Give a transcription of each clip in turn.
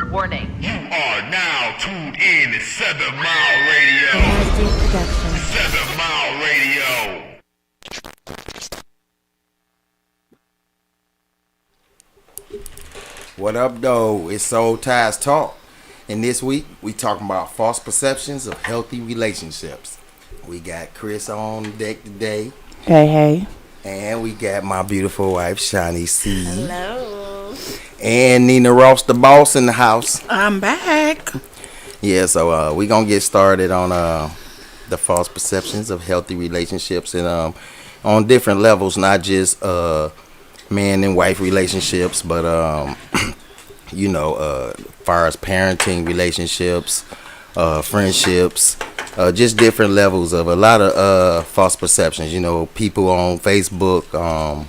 Warning. You are now tuned in to 7 Mile Radio. 7 Mile Radio. What up, though? It's Soul Ties Talk. And this week, we talking about false perceptions of healthy relationships. We got Chris on deck today. Hey. And we got my beautiful wife, Shani C. Hello. And Nina Ross, the boss, in the house. I'm back. Yeah, so we going to get started on the false perceptions of healthy relationships and on different levels, not just man and wife relationships, but far as parenting relationships, friendships, just different levels of a lot of false perceptions. You know, people on Facebook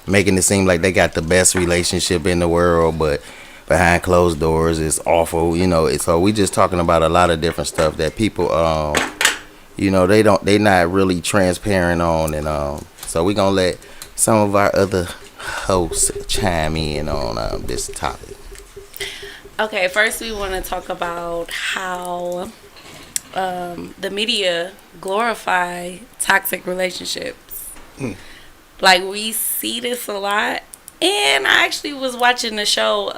making it seem like they got the best relationship in the world, but behind closed doors it's awful. You know, so we just talking about a lot of different stuff that people they not really transparent on, and so we gonna let some of our other hosts chime in on this topic. Okay, first we want to talk about how the media glorify toxic relationships. Like, we see this a lot. And I actually was watching the show,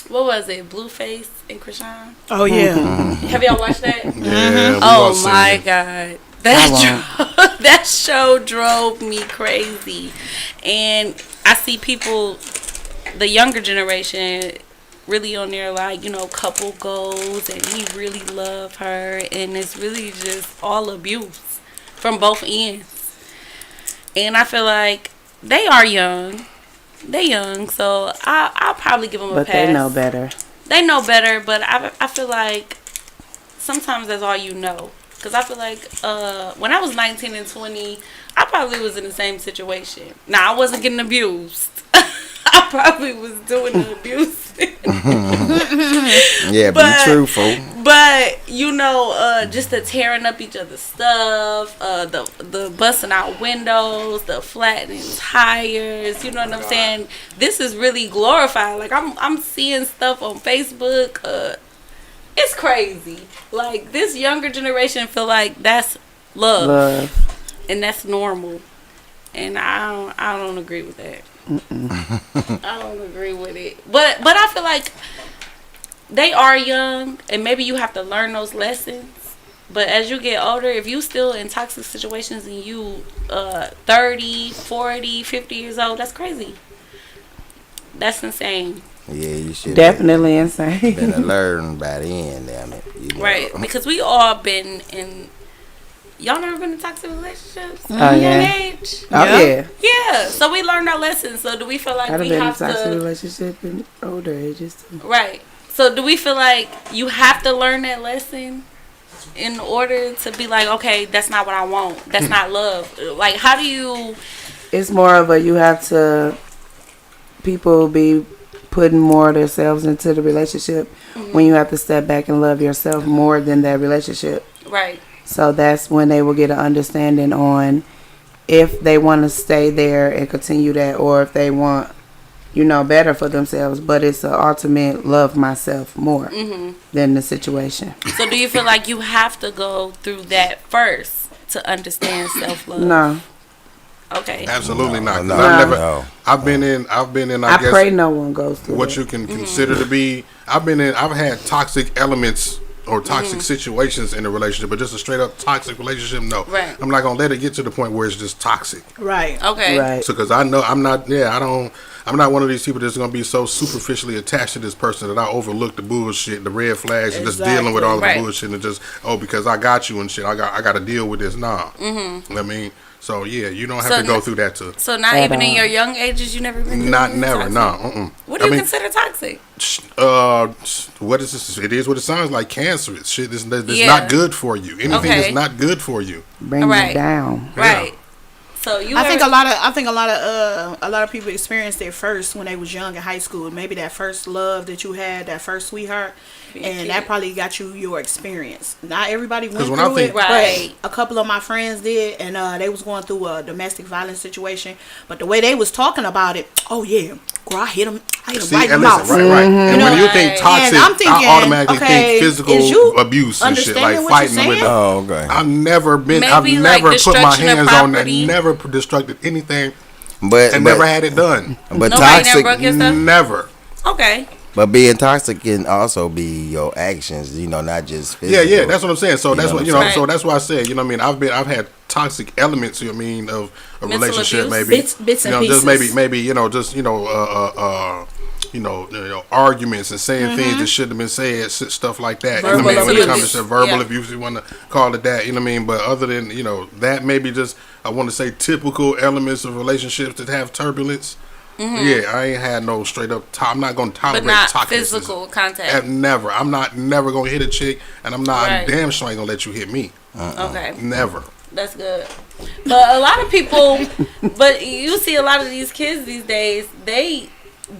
what was it, Blueface and Krishan? Oh, yeah. Have y'all watched that? Yeah, Oh, my God. That show drove me crazy. And I see people, the younger generation, really on there like, couple goals and he really loved her, and it's really just all abuse from both ends. And I feel like they are young. They young, so I'll probably give them a pass. But they know better. They know better, but I feel like sometimes that's all you know. Because I feel like when I was 19 and 20, I probably was in the same situation. Now, I wasn't getting abused. I probably was doing the abuse. Yeah, be truthful. But just the tearing up each other's stuff, the busting out windows, the flattening tires. You know what I'm saying? This is really glorified. Like, I'm seeing stuff on Facebook. It's crazy. Like, this younger generation feel like that's love. And that's normal. And I don't agree with that. I don't agree with it. But I feel like they are young, and maybe you have to learn those lessons. But as you get older, if you still in toxic situations and you 30, 40, 50 years old, that's crazy. That's insane. Yeah, you should definitely insane. Been learned by the end, damn it. Right, because we all been in. Y'all never been in toxic relationships? Oh, yeah. Young age? Oh, yeah. Yeah, so we learned our lessons. So do we feel like I've we been have in a toxic to... relationship in older ages, too. Right. So do we feel like you have to learn that lesson in order to be like, okay, that's not what I want. That's not love. Like, how do you... It's more of you have to... People be putting more of themselves into the relationship when you have to step back and love yourself more than that relationship. Right. So that's when they will get an understanding on if they want to stay there and continue that, or if they want, better for themselves. But it's an ultimate love myself more than the situation. So do you feel like you have to go through that first to understand self-love? No. Okay. Absolutely not. 'Cause No. I've been in. I guess pray no one goes through what it. you can consider to be. I've had toxic elements or toxic situations in a relationship, but just a straight up toxic relationship, no. Right. I'm not gonna let it get to the point where it's just toxic. Right. Okay. Right. So, because I know I'm not one of these people that's gonna be so superficially attached to this person that I overlook the bullshit, the red flags, and just dealing with all of the bullshit and just because I got you and shit, I got to deal with this. Nah. I mean. So yeah, you don't have to go through that too. So not even in your young ages, you never been. Never. No. What do you consider toxic? What is this? It is what it sounds like. Cancerous shit. It's not good for you. Anything that's not good for you. Bring it down. Right. So you. I think a lot of people experienced it first when they was young in high school. Maybe that first love that you had, that first sweetheart, for your and kids. that probably got you your experience. Not everybody went 'Cause through when I think- it, Right. but a couple of my friends did, and they was going through a domestic violence situation. But the way they was talking about it, oh yeah, girl, I hit him See, right in and the listen, mouth. right. And when you think Right. toxic, And I'm thinking, I automatically okay, think physical is you abuse and shit, like understanding what fighting you're them. saying? Oh, okay. I've never been. Maybe, I've like, never put my destruction of hands on that. property. Never destructed anything, But and but, never had it done. but Nobody never toxic. broke your stuff? Never. Okay. But being toxic can also be your actions. You know, not just Yeah, physical. yeah, that's what I'm saying. So that's know what what I'm So saying? that's why I said, you know, what I mean, I've had toxic elements. You know, what I mean, of a Mental relationship, abuse? maybe Bits and you know, just pieces. maybe you know, just arguments and saying things that shouldn't have been said, stuff like that. Verbal you know what I mean? When it comes abuse. to verbal Yeah. abuse, you want to call it that. You know what I mean? But other than that, maybe just I want to say typical elements of relationships that have turbulence. Yeah, I ain't had no straight up. I'm not gonna tolerate But not toxicity. physical contact. Never. I'm never gonna hit a chick, and I'm Right. damn sure ain't gonna let you hit me. Okay. Never. That's good. But a lot of people, but you see a lot of these kids these days, they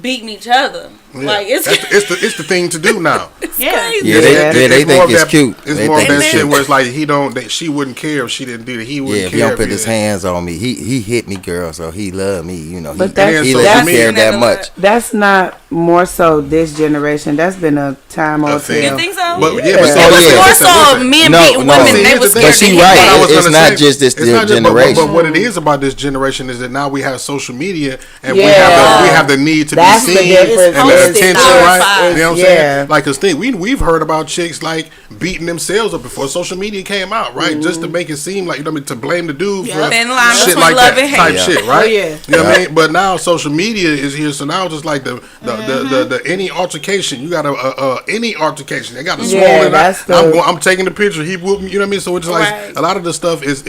beating each other. Yeah. Like it's It's the thing to do now. Yeah. crazy. Yeah, they more think of it's that- cute. It's They more of think that it's shit cute. where it's like she wouldn't care if she didn't do that. He wouldn't Yeah, if care he don't put his didn't. hands on me, he hit me, girl. So he loved me. You know, But he that's- he that's- let me care Never that much. That's not more so this generation. That's been a time or thing. You two. think so? But yeah, Yeah. but Oh, It was yeah. more listen, so listen. men No, beating no. women. See, They here's was the scared But to she hit right. What I back. was It's gonna not say, just this it's not just- generation. But what it is about this generation is that now we have social media and Yeah. we have the need to That's be the seen difference. and the Posted, attention, glorified. right? You know what I'm Yeah. saying? Like, cause we've heard about chicks like beating themselves up before social media came out, right? Just to make it seem like, you know what I mean, to blame the dude for Thin line shit between like love that and hate. type Yeah. shit, right? Oh, yeah. You know what I mean? But now social media is here, so now just like the any altercation, you got any altercation, they got a Yeah, swollen. that's the- I'm taking the picture. He whooped me. You know what I mean? So it's like Right. a lot of the stuff is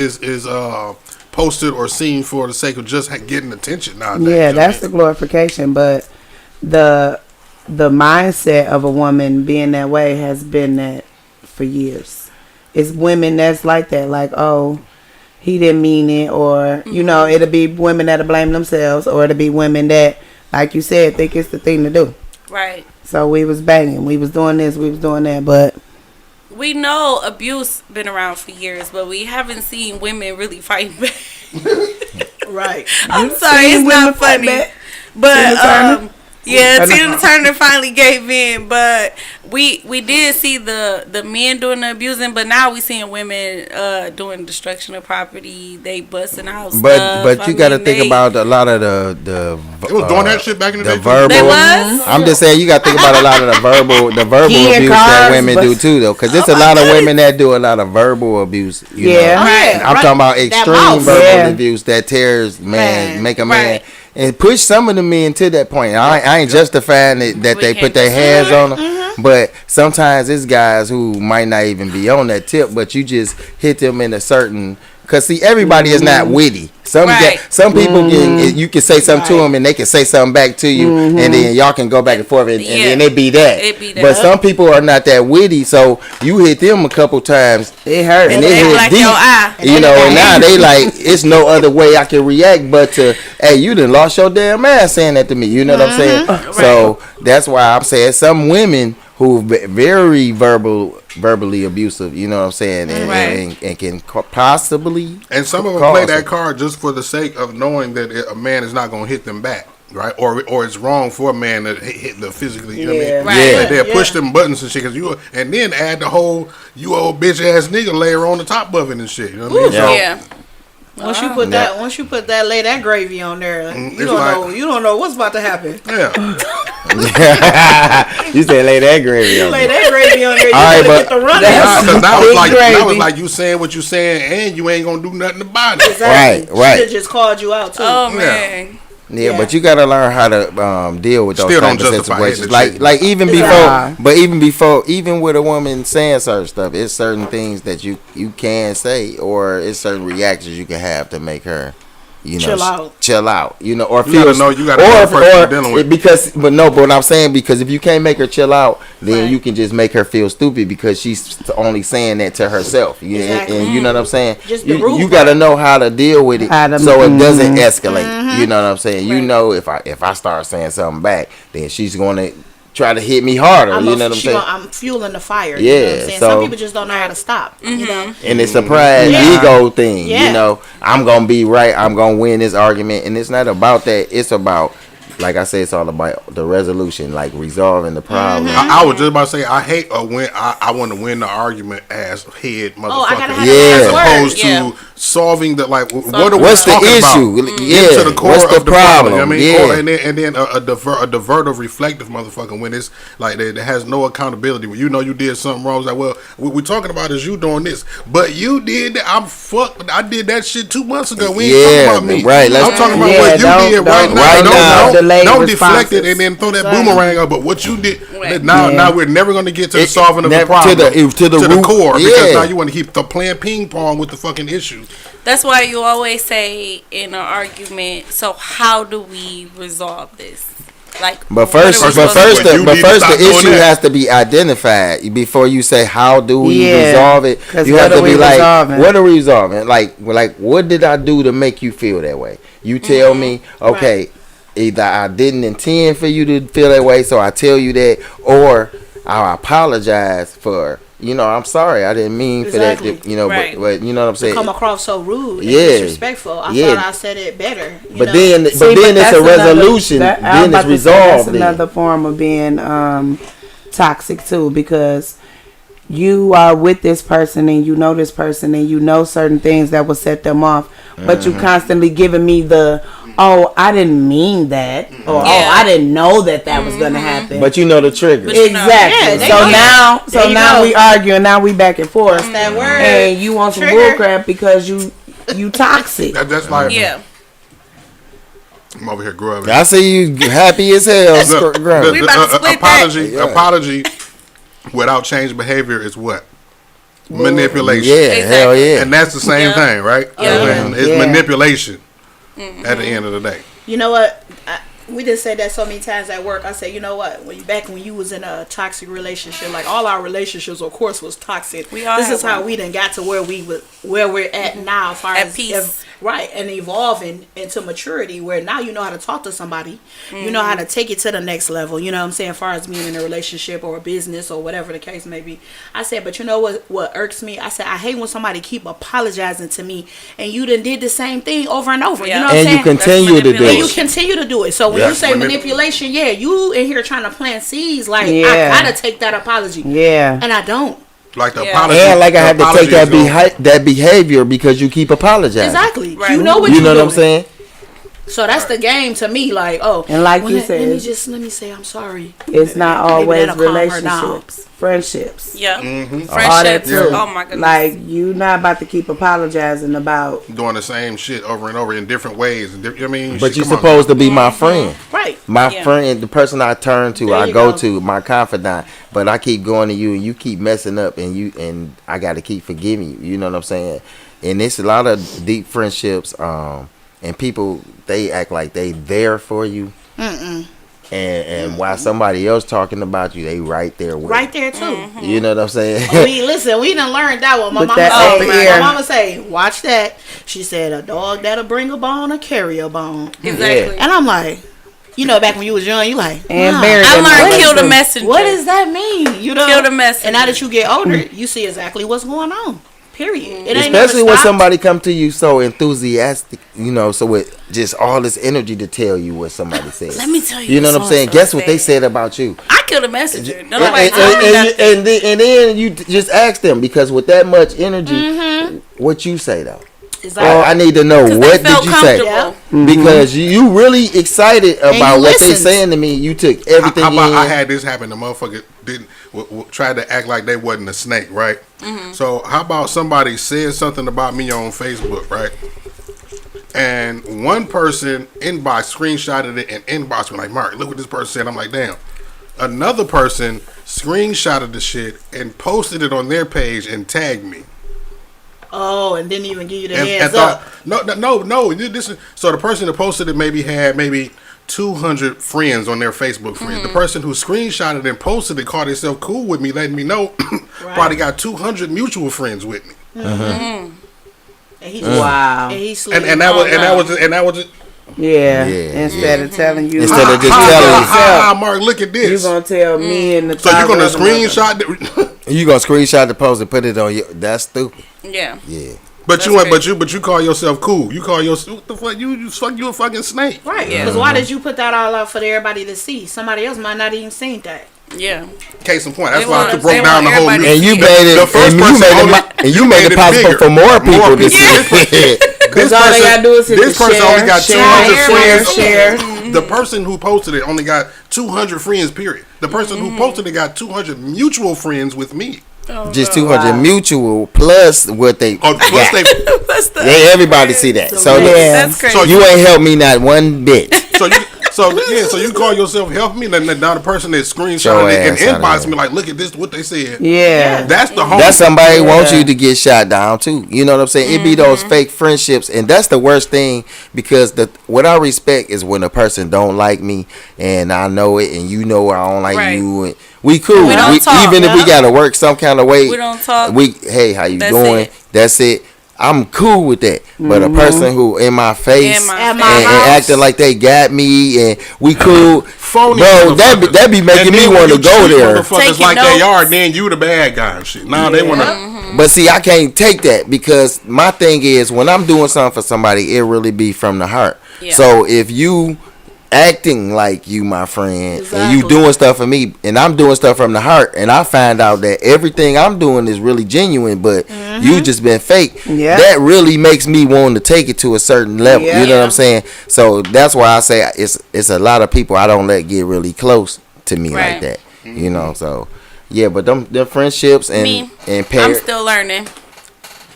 posted or seen for the sake of just getting attention nowadays. Yeah, you know that's what the glorification. But the mindset of a woman being that way has been that for years. It's women that's like that, like, oh, he didn't mean it, or you know, it'll be women that'll blame themselves, or it'll be women that, like you said, think it's the thing to do. Right. So we was banging, we was doing this, we was doing that, but We know abuse been around for years, but we haven't seen women really fight back. Right. I'm sorry, seen it's women not fight funny. back? But Tina Turner? yeah, Tina Turner finally gave in. But we did see the men doing the abusing, but now we seeing women doing destruction of property. They busting out stuff. But you got to think about a lot of the They was doing that shit back in the day, too. verbal. They was? I'm just saying you got to think about a lot of the verbal Key and abuse that cars, women but- do too, though, because there's a lot of women that do a lot of verbal abuse. You Yeah. know? Right. I'm talking about That extreme mouth. verbal Yeah. abuse that tears man, Man, make a man. right. And push some of the men to that point. I ain't justifying that We they can't put their just- hands on them, but sometimes it's guys who might not even be on that tip, but you just hit them in a certain. Cause see, everybody is not witty. Right. Some people can you can say something to them and they can say something back to you, and then y'all can go back and forth, and Yeah. then it be that. It be that. But some people are not that witty, so you hit them a couple times, it hurt. and They it hit like deep. your eye. You know, and now they like it's no other way I can react but to, hey, you done lost your damn ass saying that to me. You know what I'm saying? So that's why I'm saying some women who very verbally abusive. You know what I'm saying? And can possibly. And some of them play that card just for the sake of knowing that a man is not going to hit them back, right? Or it's wrong for a man to hit the physically. You know what I mean? Right. Yeah. Like they'll push them buttons and shit, and then add the whole "you old bitch ass nigga" layer on the top of it and shit. You know what I mean? Yeah. So, Yeah. Once you put lay that gravy on there, it's you don't like- know. You don't know what's about to happen. yeah. You said lay that gravy on. Lay that gravy on there. You All right, better but- get the running. Because that Big was like gravy. you saying what you saying, and you ain't gonna do nothing about it. Exactly. Right. Should've just called you out too. Oh Yeah. man. Yeah, but you gotta learn how to deal with those Still type don't of justify situations. hitting the Like chick. even Yeah. before, but even with a woman saying certain stuff, it's certain things that you can say, or it's certain reactions you can have to make her, you know, Chill out. you know, or You feel. gotta know- you gotta know the person you're dealing with. But what I'm saying, because if you can't make her chill out, then you can just make her feel stupid because she's only saying that to herself. Exactly. And you know what I'm saying. Just the you root gotta know how to deal with it How to- so it doesn't Mhm. escalate. You know what I'm saying. You know if I start saying something back, then she's gonna try to hit me harder. I'm You know what I'm saying? I'm fueling the fire. Yeah, You know what I'm saying? so- Some people just don't know how to stop. You know? And it's a pride Yeah. ego thing. Yeah. You know, I'm gonna be right. I'm gonna win this argument, and it's not about that. It's about, like I said, it's all about the resolution, like resolving the problem. I was just about to say I hate a win. I want to win the argument as head motherfucker. Oh, I gotta have Yeah. the As last word. opposed to Yeah. solving the like. What are we What's the talking issue? about? Yeah. Get to the core What's the of the problem. You know problem? what I mean, Yeah. Or, and then a divertive, reflective motherfucker when it's like that has no accountability. When you know you did something wrong, it's like, well, what we're talking about is you doing this, but you did that. I'm fucked. I did that shit 2 months ago. We ain't Yeah, talking about me. right, let's- I'm talking about Yeah, what you don't- did right don't- now. right now. Delay Don't deflect it responses. and then throw that Exactly. boomerang up. But what you did Right. now, Yeah. now we're never going to get to the It- solving of the never- problem, to the root. core, Yeah. because now you want to keep playing ping pong with the fucking issue. That's why you always say in an argument, so how do we resolve this? Like, But what first, are we but supposed to first, do? You the, but need to first, stop the doing issue that. has to be identified before you say how do we Yeah, resolve it. 'cause You what have to are be we like, resolving? what are we resolving? Like, what did I do to make you feel that way? You tell me, okay, either I didn't intend for you to feel that way, so I tell you that, or I apologize for. You know, I'm sorry, I didn't mean Exactly. for that. You know, Right. but you know what I'm saying. Come across so rude and Yeah. disrespectful. I Yeah. thought I said it better. You But know? then, See, but then it's that's a another- resolution. that- I was Then about it's to say that's resolved. then. another form of being toxic too, because you are with this person and you know this person and you know certain things that will set them off, but Mm-hmm. you constantly giving me the, oh, I didn't mean that, or oh, Yeah. I didn't know that was gonna happen. But you know the trigger. But you know, Exactly. Yeah, there so you go. now, There so you now go. we arguing. Now we back and forth. That word. And you want some Trigger. bullcrap because you toxic. That's like Yeah. I'm over here grubbing. I see you happy as hell. Look, Grumpy. We about to split apology, that. apology without change behavior is what? Manipulation. Yeah, Exactly. hell yeah. And that's the same Yeah. thing, right? Yeah. And it's Yeah. manipulation at the end of the day. You know what? We just said that so many times at work. I said, you know what? When you was in a toxic relationship, like all our relationships, of course, was toxic. We all This had is how one. we done got to where we're at now, as far At as peace. right, and evolving into maturity, where now you know how to talk to somebody, you know how to take it to the next level. You know what I'm saying? As far as being in a relationship or a business or whatever the case may be. I said, but you know what irks me? I said, I hate when somebody keep apologizing to me, and you done did the same thing over and over. Yeah. You know what I'm And you saying? continue to do And you it. continue to do it. So when Yeah, you say manipulation, yeah, you in here trying to plant seeds. Like Yeah. I gotta take that apology, Yeah. and I don't. Like the Yeah. apology. And like I the had to take apology that is gonna- that behavior because you keep apologizing. Exactly. Right. You know what You know what I'm doing. saying? So that's the game to me. Like, oh, And like well, you let said, me say I'm sorry. It's not Maybe always that'll calm her down. relationships, friendships. Yeah. Mm-hmm. All that Friendships. too. Oh my goodness. Like you not about to keep apologizing about. doing the same shit over and over in different ways. And I mean, But shit, you're come on. supposed to be my friend. Right. My Yeah. friend, the person I turn to, There I you go go. to, my confidant. But I keep going to you, and you keep messing up, and I got to keep forgiving you. You know what I'm saying? And it's a lot of deep friendships, and people they act like they there for you, and while somebody else talking about you, they right there with Right there too. Mm-hmm. you. You know what I'm saying? Listen, we done learned that one. My With mama that say, upper my ear. mama say, watch that. She said, a dog that'll bring a bone, a carry a bone. Exactly. And I'm like, you know, back when you was young, you like, And wow, bury I them learned away kill the from- messenger. what does that mean? You know, Kill the messenger. And now that you get older, you see exactly what's going on. Period. It ain't Especially never when stopped. somebody come to you so enthusiastic, you know, so with just all this energy to tell you what somebody said. Let me tell you. You know what I'm saying? so-and-so Guess what they said. said about you. I killed a messenger. And, Nobody told me nothing. and then you just ask them because with that much energy, what you say though? Exactly. I need to know 'Cause what they felt did you say comfortable. because you really excited about you what they listened. saying to me. You took everything How about in. I had this happen? The motherfucker didn't tried to act like they wasn't a snake, right? So how about somebody said something about me on Facebook, right? And one person screenshotted it and inboxed me like, Mark, look what this person said. I'm like, damn. Another person screenshotted the shit and posted it on their page and tagged me. Oh, and didn't even give you the And heads thought, up. no. This is so the person that posted it had 200 friends on their Facebook friends. The person who screenshotted and posted it called himself cool with me, letting me know probably got 200 mutual friends with me. And he Wow. And he slid And that was Yeah. Yeah, Instead of telling you. Instead of just telling Ah, Mark, look at You this. gonna tell me and the. So you gonna 1,000 other screenshot the, you gonna screenshot the post and put it on your. That's stupid. Yeah. Yeah. but you call yourself cool. You call yourself what the fuck? You a fucking snake. Right. Yeah. Because why did you put that all out for everybody to see? Somebody else might not even seen that. Yeah. Case in point. That's They why I want- broke they down the want whole. everybody And you The- made it. the first and you person made only- it. And you made made it it possible bigger. for more people More to people. see. Because all they gotta do is hit this the person share, only got share, 200 share, friends. The person who posted it only got 200 friends. Period. The person who posted it got 200 mutual friends with me. Just 200 mutual plus what they. Or plus they. What's the? They everybody see that. So yeah. That's crazy. So you ain't helped me not one bit. So you call yourself help me, then now the person that Your screenshot it and ass outta inbox here. me like, look at this, what they said. Yeah. That's the whole. That's somebody who wants Yeah. you to get shot down too. You know what I'm saying? It be those fake friendships, and that's the worst thing because what I respect is when a person don't like me, and I know it, and you know I don't like Right. you, and we cool. We don't talk, even if we gotta work some kind of way, We don't talk. Hey, how you That's doing? it. That's it. I'm cool with that. But a person who in my face In my and, face. and acting like they got me and we cool, phony bro, motherfuckers. that be making And me then when want to you go treat there. motherfuckers Taking like they notes. are, then you the bad guy and shit. Now they want to. But see, I can't take that because my thing is when I'm doing something for somebody, it really be from the heart. Yeah. So if you acting like you my friend and you Exactly. doing stuff for me and I'm doing stuff from the heart and I find out that everything I'm doing is really genuine but you just been fake, Yeah. that really makes me want to take it to a certain level. Yeah. You know what I'm saying? So that's why I say it's a lot of people I don't let get really close to me Right. like that. You know, so yeah, but them friendships and Me, and I'm parents, still learning.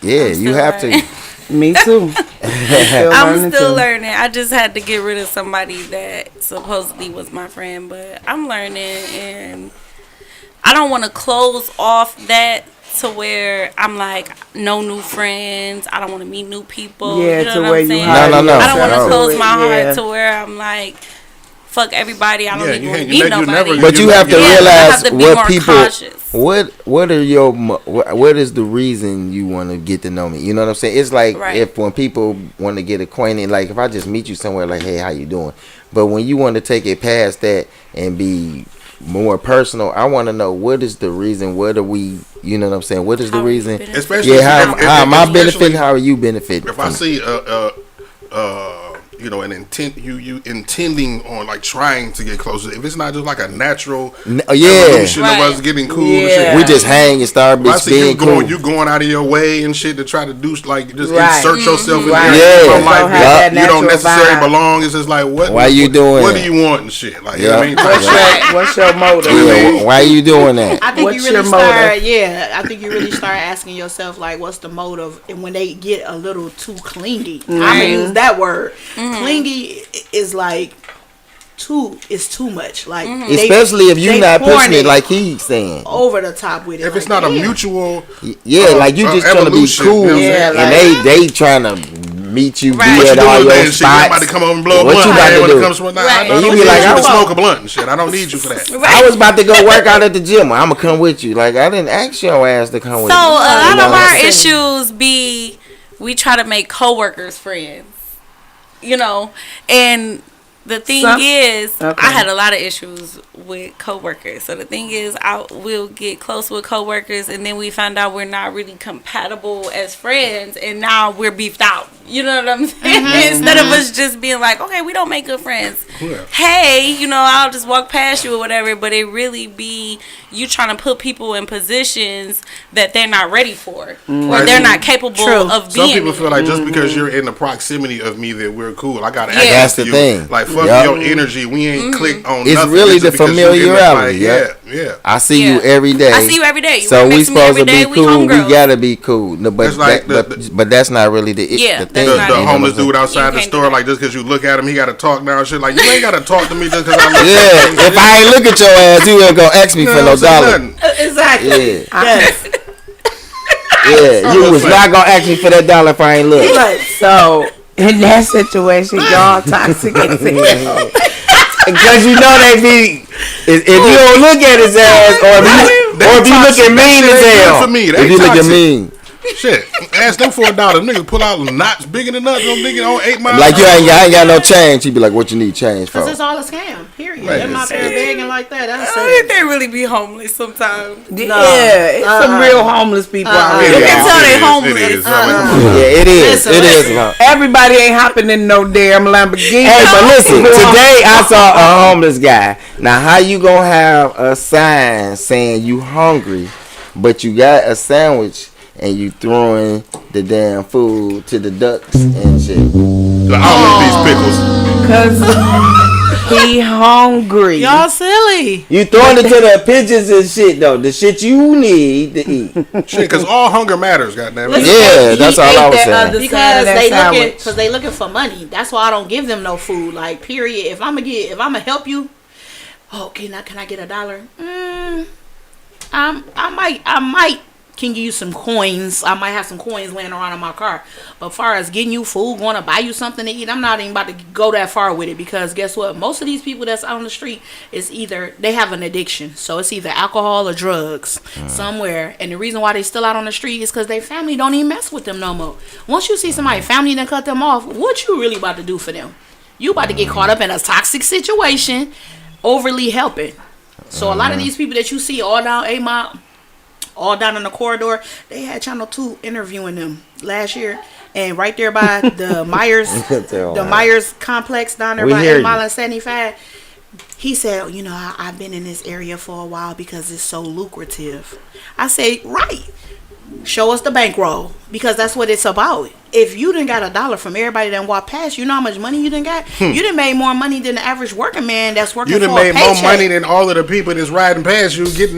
yeah, I'm you still have learning. to. Me too. I'm still learning. I just had to get rid of somebody that supposedly was my friend, but I'm learning, and I don't want to close off that to where I'm like no new friends. I don't want to meet new people. Yeah, you know to what where I'm you saying? hide No, no, no. I don't want to No. close my heart Yeah. to where I'm like, fuck everybody. I don't Yeah, even you want to can't- meet you nobody. never- But you have to Yeah, I realize have to be what more people. cautious. What are your what is the reason you want to get to know me? You know what I'm saying? It's like Right. if when people want to get acquainted, like if I just meet you somewhere, like hey, how you doing? But when you want to take it past that and be more personal, I want to know what is the reason. What are we? You know what I'm saying? What is the How are you reason? benefiting? Especially Yeah, if- how am I especially benefiting? How are you benefiting? If I see an intent, you intending on like trying to get closer. If it's not just like a natural yeah. evolution Right. of us getting cool, and Yeah. shit. We just hang and start If I see you being cool. going out of your way and shit to try to do like just Right. insert yourself in Right. there. Yeah. Some Don't life have that that you don't natural necessarily vibe. belong. It's just like what? Why you doing What that? do you want and shit? Like you know what I mean? Yeah. Type What's shit. your motive? Yeah, why you doing that? I think What's you really your start, motive? I think you really start asking yourself like, what's the motive? And when they get a little too clingy, I'm gonna use that word. Clingy is like it's too much. Like they- Especially if you they not pushing pouring it like he's saying. over the top with it. If it's like, not a damn. mutual, Yeah, like you just trying to be evolution, cool, you know what I'm saying? and they trying to meet you, Right. be what you at all doing your today and shit? I'm about to spots. come over and blow a What blunt. you about man, to when do? it comes to my, Right. I And don't you need be like, you I to was- smoke a blunt and shit. I don't need you for that. I was about to go work out at the gym. I'm gonna come with you. Like I didn't ask your ass to come with So me. a lot You know of what our I'm saying? issues be we try to make coworkers friends, you know, and the thing Some- is, Okay. I had a lot of issues with coworkers. So the thing is, I will get close with coworkers, and then we find out we're not really compatible as friends, and now we're beefed out. You know what I'm saying? Instead of us just being like, okay, we don't make good friends. Yeah. Hey, you know, I'll just walk past you or whatever. But it really be you trying to put people in positions that they're not ready for, or Right. they're not capable True. of Some being. people in. feel like just because you're in the proximity of me that we're cool. I gotta act Yeah. That's to the you. thing. Like fuck Yup. your energy. We ain't clicked on It's nothing. really just the because you in the familiarity, fight. Yeah. I see Yeah. you every day. I see you every day. You So work we next to me supposed every to day. be We cool. We homegirls. gotta be cool. No, but It's like but that's not really the Yeah, the that's thing. The, not the You know homeless dude outside You the can't store, do that. like just because you look at him, he got to talk now and shit. Like you ain't got to talk to me just because I look. Yeah, if I ain't look at your ass, you ain't gonna ask me for no dollar. Exactly. Yeah, Yes. yeah, you was not gonna ask me for that dollar if I ain't look. But so in that situation, y'all toxic as hell. Because you know they be, if you don't look at his ass, or if you looking mean as That shit ain't good hell, for me. They if you looking toxic. mean, Shit, ask them for $1. Niggas pull out knots bigger than nothing. Nigga on 8 Mile. Like I ain't got no change. He be like, "What you need change for?" Cause it's all a scam. Period. Right. Them out there begging like that. That's I think they really be homeless sometimes. Yeah, it's some real homeless people out You here. can tell they It homeless. is. I mean, come on. Yeah, it is. Listen, It is. listen. Everybody ain't hopping in no damn Lamborghini. Hey, but listen, today I saw a homeless guy. Now, how you gonna have a sign saying you hungry, but you got a sandwich and you throwing the damn food to the ducks and shit? Like, I don't need these pickles. Cause he hungry. Y'all silly. You throwing it to the pigeons and shit though. The shit you need to eat. Shit, because all hunger matters, goddamn it. Yeah, that's all I was saying. Because they looking for money. That's why I don't give them no food. Like, period. If I'm gonna help you, can I get $1? I might can give you some coins. I might have some coins laying around in my car. But as far as getting you food, going to buy you something to eat, I'm not even about to go that far with it, because guess what? Most of these people that's out on the street is either they have an addiction, so it's either alcohol or drugs somewhere. And the reason why they still out on the street is because their family don't even mess with them no more. Once you see somebody family done cut them off, what you really about to do for them? You about to get caught up in a toxic situation, overly helping. So a lot of these people that you see all down 8 Mile, all down in the corridor, they had Channel 2 interviewing them last year, and right there by the Myers complex down there by 8 Mile and 75, he said, I've been in this area for a while because it's so lucrative. I say, right, show us the bankroll, because that's what it's about. If you done got $1 from everybody that walked past, you know how much money you done got? You done made more money than the average working man that's working You for done a made paycheck. more money than all of the people that's riding past you, giving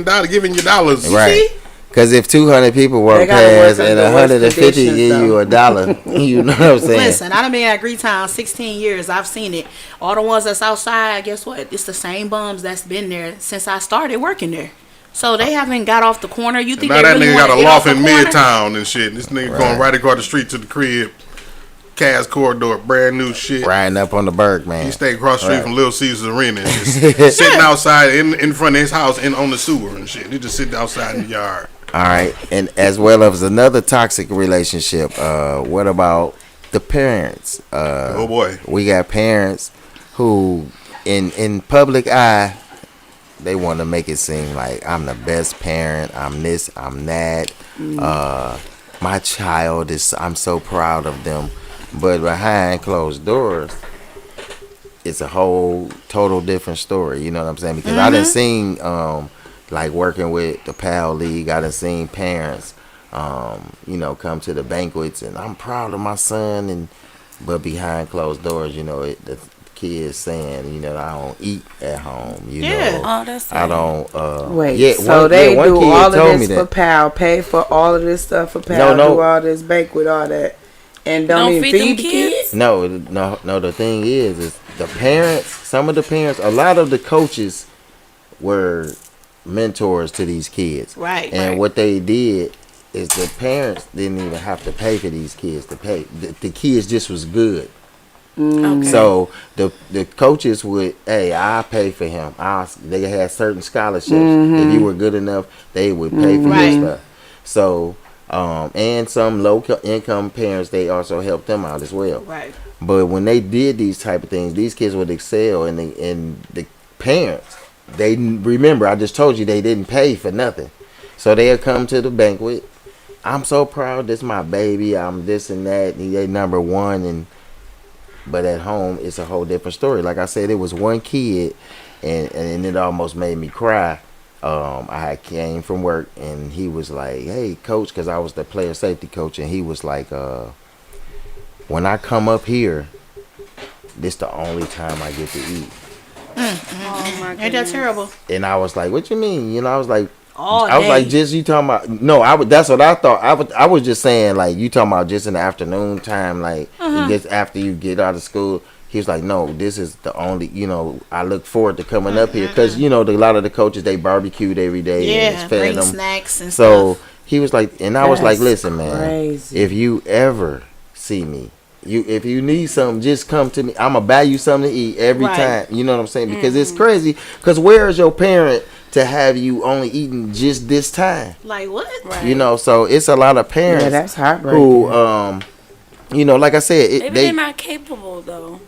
you dollars. Right. See? Because if 200 people walk They gotta work past and under worse 150 conditions, give you $1, you know what I'm saying? Listen, I done been at Greetown 16 years. I've seen it. All the ones that's outside, guess what? It's the same bums that's been there since I started working there. So they haven't got off the corner. You think Now they that really nigga want got to a get off loft the in corner? Midtown and shit. This nigga going right across the street to the crib. Cass Corridor, brand new shit. Riding up on the Berg, man. He stayed across the street from Little Caesars Arena and just sitting outside in front of his house and on the sewer and shit. He just sitting outside in the yard. All right, and as well as another toxic relationship. What about the parents? Oh boy, we got parents who, in public eye, they want to make it seem like I'm the best parent. I'm this. I'm that. My child is. I'm so proud of them, but behind closed doors, it's a whole total different story. You know what I'm saying? Because I done seen. Like working with the PAL League, I done seen parents, come to the banquets, and I'm proud of my son, but behind closed doors, the kids saying, I don't eat at home, Oh, that's I don't. Wait, so they do all of this for PAL, pay for all of this stuff for PAL, do all this banquet, all that, and don't even feed the kids? No. The thing is the parents. Some of the parents, a lot of the coaches were mentors to these kids, Right. And what they did is the parents didn't even have to pay for these kids to pay. The kids just was good. Okay. So the coaches would, hey, I'll pay for him. They had certain scholarships. If you were good enough, they would pay for Right. your stuff. So and some low income parents, they also helped them out as well. Right. But when they did these type of things, these kids would excel, and the parents, they remember, I just told you they didn't pay for nothing. So they'll come to the banquet. I'm so proud, this my baby, I'm this and that, and they number one, but at home it's a whole different story. Like I said, it was one kid, and it almost made me cry. I came from work, and he was like, hey coach, because I was the player safety coach, and he was like, when I come up here, this the only time I get to eat. Oh my Ain't that terrible? And I was like, what you mean? I was like, All I was day. like, just you talking about? No, that's what I thought. I was just saying, like, you talking about just in the afternoon time, like just after you get out of school. He was like, no, this is the only, I look forward to coming up here because a lot of the coaches, they barbecued every day. And Yeah, it's fed bring them. snacks and So stuff. he was like, and I was like, That's listen, man, crazy. if you ever see me, if you need something, just come to me. I'm gonna buy you something to eat every Right. time. You know what I'm saying? Because it's crazy. Because where is your parent to have you only eating just this time? Like what? Right. You know, so it's a lot of parents Yeah, that's heartbreaking. who, you know, like I said, Maybe they're not capable though.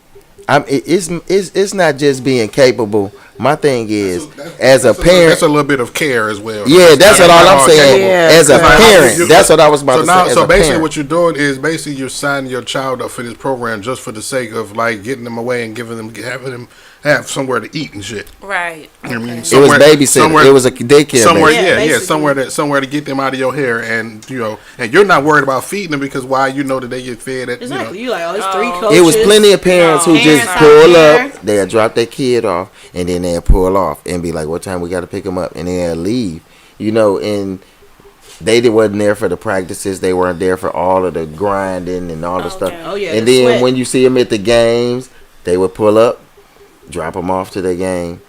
it's not just being capable. My thing is, as a parent, that's a little bit of care as well. yeah, that's what all I'm saying. Yeah, As a correct. parent, that's what I was about to say. As So a basically, parent. what you're doing is basically you're signing your child up for this program just for the sake of like getting them away and having them have somewhere to eat and shit. Right. You know what I mean? It was babysitting. It was a daycare. Somewhere, baby. Yeah, yeah, basically. somewhere to get them out of your hair, and you know, and you're not worried about feeding them because why you know that they get fed at. Exactly. You You like, oh, it's 3 coaches. It was plenty of parents who No. just Parents pull out up, there. they'll drop their kid off, and then they'll pull off and be like, what time we got to pick them up? And then they'll leave. You know, and they wasn't there for the practices. They weren't there for all of the grinding and all the stuff. Okay. Oh, yeah, And the then sweat. when you see them at the games, they would pull up, drop them off to the game.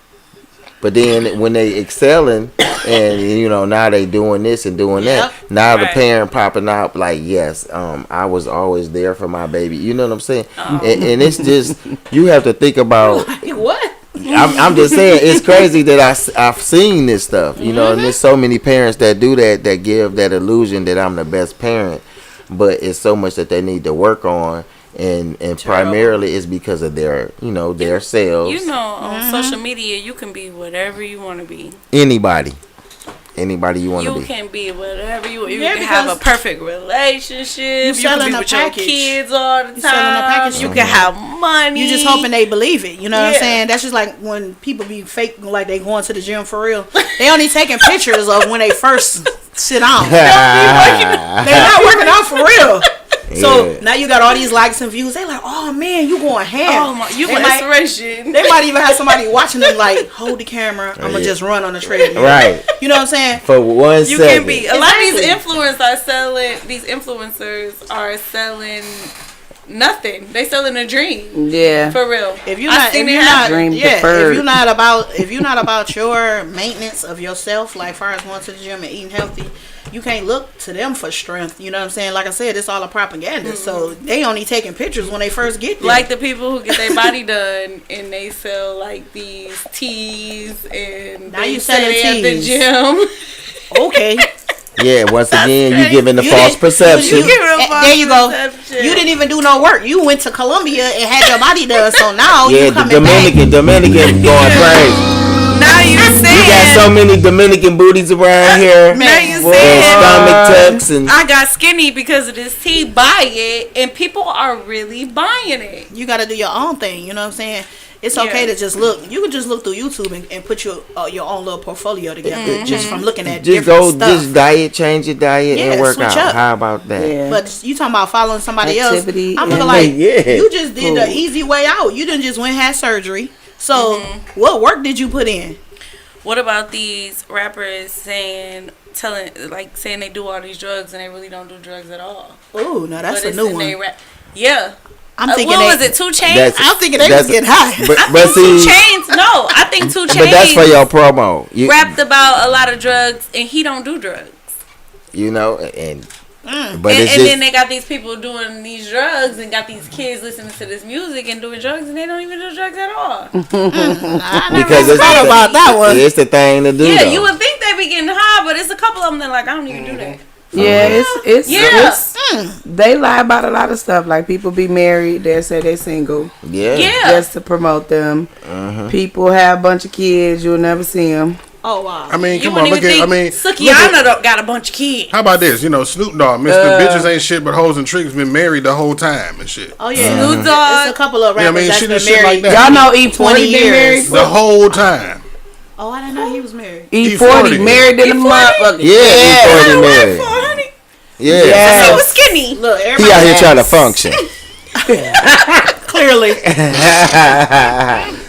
But then when they excelling and you know now they doing this and doing Yep. that, now the Right. parent popping out like, yes, I was always there for my baby. You know what I'm saying? And it's just you have to think about. Like, what? I'm just saying it's crazy that I've seen this stuff. You know, and there's so many parents that do that give that illusion that I'm the best parent, but it's so much that they need to work on. And primarily it's because of their their selves. You know, on social media, you can be whatever you want to be. Anybody you want to You be. can be whatever you want. You Yeah, can have a because perfect relationship. You can selling be a with package. your kids all the You selling a time. package. You can have money. You just hoping they believe it. You know what I'm Yeah. saying? That's just like when people be fake, like they going to the gym for real. They only taking pictures of when they first sit down. They not working out for real. So Yeah. now you got all these likes and views. They like, oh man, you going ham. Oh my, you They want might- inspiration. They might even have somebody watching them like, hold the camera. I'm gonna Yeah. just run on the treadmill. Right. You know what I'm saying? For 1 You second. can be. A lot of these Exactly. influencers are selling nothing. They selling a dream. Yeah. For real. If you're I not, seen if it you're happen. not, Dream yeah, deferred. if you're not about your maintenance of yourself, like far as going to the gym and eating healthy, you can't look to them for strength. You know what I'm saying? Like I said, it's all a propaganda. So they only taking pictures when they first get there. Like the people who get their body done and they sell like these teas and Now they you say selling they at the teas. gym. Okay, Yeah, once again, you crazy. giving the You false didn't- perception. You give it a false there you go. perception. You didn't even do no work. You went to Colombia and had your body done. So now Yeah, you the coming back. Dominican going crazy. Now you You got so saying. many Dominican booties around here. Now you Boy, saying. stomach tucks and I got skinny because of this tea. Buy it, and people are really buying it. You got to do your own thing. You know what I'm saying? It's okay Yeah. to just look. You can just look through YouTube and put your own little portfolio together just from looking at just different go, stuff. just diet, change your diet, Yeah, and work switch out. up. How about that? Yeah. But you talking about following somebody Activity else? I'm and- looking like Yeah. you just did the Cool. easy way out. You didn't just went and had surgery. So what work did you put in? What about these rappers saying they do all these drugs and they really don't do drugs at all? Ooh, no, that's But a it's new in they one. Yeah. I'm thinking what they, was it? 2 Chainz? That's- I'm thinking they was that's- getting high. But Two see, Chainz? No, I think 2 Chainz but that's for your promo. You, rapped about a lot of drugs and he don't do drugs. you know, and but And, it's and just then they got these people doing these drugs and got these kids listening to this music and doing drugs and they don't even do drugs at all. I never because it's thought the, about that one. It's the thing to do. Yeah, though. you would think they be getting high, but it's a couple of them that like, I don't even do that. Yeah, it's Yeah. they lie about a lot of stuff. Like people be married, they say they single Yeah. Yeah. just to promote them. People have a bunch of kids, you'll never see them. Oh wow. I mean, You come on, wouldn't look even at. I think mean, look at- Sukiana got a bunch of kids. how about this? You know, Snoop Dogg, Mr. Bitches Ain't Shit But Hoes and Tricks, been married the whole time and shit. Oh yeah. Snoop Dogg. It's a couple of Yeah, I rappers mean, that's shit been and shit married. like that. Y'all know E40 20 been married. years. The whole time. Oh, I didn't know he was married. E40 E40. married in the motherfucker. Yeah, E40 married. Honey. Yeah. He Yeah. was skinny. Look, He everybody out here trying to function. clearly.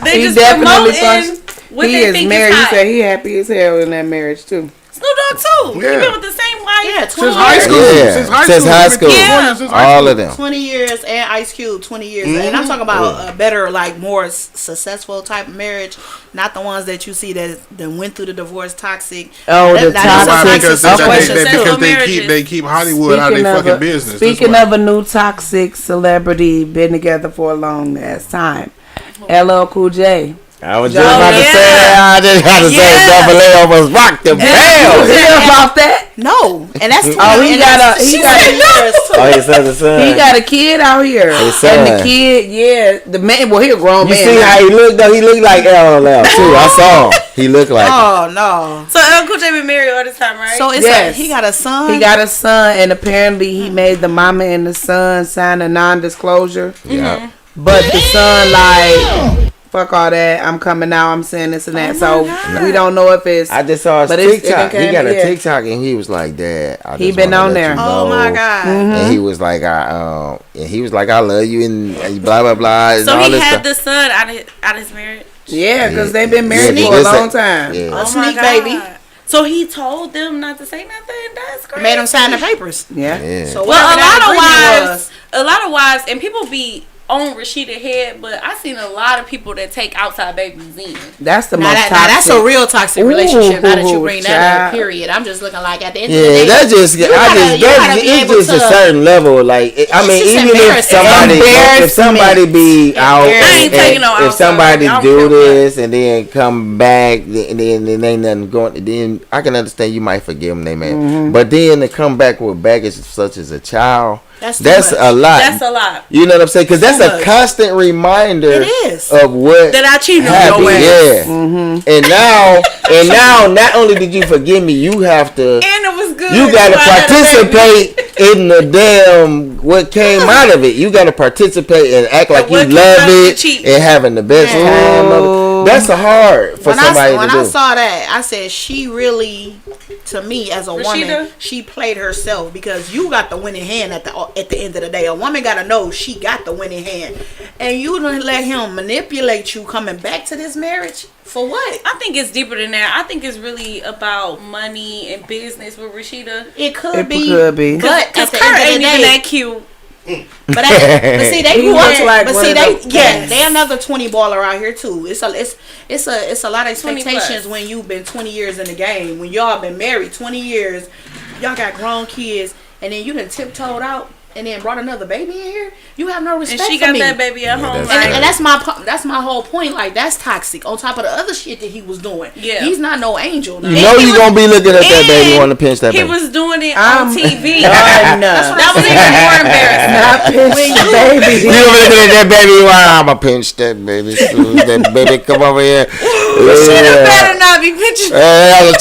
They He just definitely promoting what He they is think married. is He hot. said he happy as hell in that marriage too. Snoop Dogg too. Yeah. He been with the same wife? Yeah, 20 Since high school. Yeah. Since high Since school. high We've been school. together since high All school. of them. 20 years and Ice Cube 20 years. And I'm talking about a better, like more successful type of marriage, not the ones that you see that went through the divorce toxic. Oh, the That's Why? toxic Because Successful they marriages. keep Hollywood out of their fucking business. Speaking of a new toxic celebrity, been together for a long ass time. LL Cool J. I was just Oh, about to yeah. say that. I just had to say Yeah. Double A almost rocked the You bell. hear about that? No, and that's 20 Oh, he and got that's- a- he she got said a- years, too. Oh, he said the son. He got a kid out here. His And the son. kid, yeah, the man, well, he a grown You man. see now. how he looked though? He looked like LL too. I saw him. He looked like him. Oh no. So LL Cool J been married all this time, right? So it's Yes. he got a son. He got a son, and apparently he made the mama and the son sign a non-disclosure. Yeah. But the son, like, fuck all that. I'm coming out. I'm saying this and that. So we don't know if it's. I just saw his But it's- TikTok. it He got a came- yeah. TikTok and he was like, "Dad, I He just been wanna on let there. you Oh my know." God. And he was like, I love you and blah blah blah. And so all he this had stuff. the son out of his marriage. Yeah, because they've been married Yeah, for a this- long time. Yeah. A Oh my sneak God. baby. So he told them not to say nothing. That's crazy. Made him sign the papers. Yeah. Yeah. So Well, whatever that agreement was. a lot of wives, and people be on Rashida head, but I seen a lot of people that take outside babies in. That's the Now, most that, toxic. now that's a real toxic relationship. Now that you Ooh, bring that up, child. period. I'm just looking like at the end of the Yeah, day. that's just you gotta be it's able just a to- certain level. Like I It's mean, just even if embarrassing. if somebody be out, I ain't taking no if outside somebody baby. I don't do care what. this and then come back, then ain't nothing going. Then I can understand you might forgive them, they man. Mm-hmm. But then to come back with baggage such as a child, That's too that's much. a lot. That's a lot. You know what I'm saying? Because that's Too a much. constant reminder It is. of what That I cheated on happened. your ass. Yeah. Mm-hmm. And now, not only did you forgive me, you have to. And it was good. You gotta So I had a baby. participate in the damn what came out of it. You gotta participate and act like you what came love out of the it cheat. and having the best time of it. That's hard for When somebody I to do. saw that, I said she really, to me as a Rashida? woman, she played herself because you got the winning hand at the end of the day. A woman gotta know she got the winning hand, and you don't let him manipulate you coming back to this marriage for what? I think it's deeper than that. I think it's really about money and business with Rashida. It could It be, could be. but Because at the Kurt end ain't of the even day, that cute. but see, they He grew looks up. like But one see, of they them- yeah, they another 20 baller out here too. It's a lot of 20 plus. expectations when you've been 20 years in the game. When y'all been married 20 years, y'all got grown kids, and then you done tiptoed out and then brought another baby in here. You have no And respect she for got me. that baby at home. that's Like, And that's my whole point. Like that's toxic. On top of the other shit that he was doing. Yeah. He's not no angel. You know you gonna be looking at that baby, and want to pinch that he baby. was doing it I'm- on TV. I know. That was even more embarrassing. Not pinch the baby. You gonna be looking at that baby? Wow, I'ma pinch that baby. Soon as that baby come over here. Rashida better not be pitching.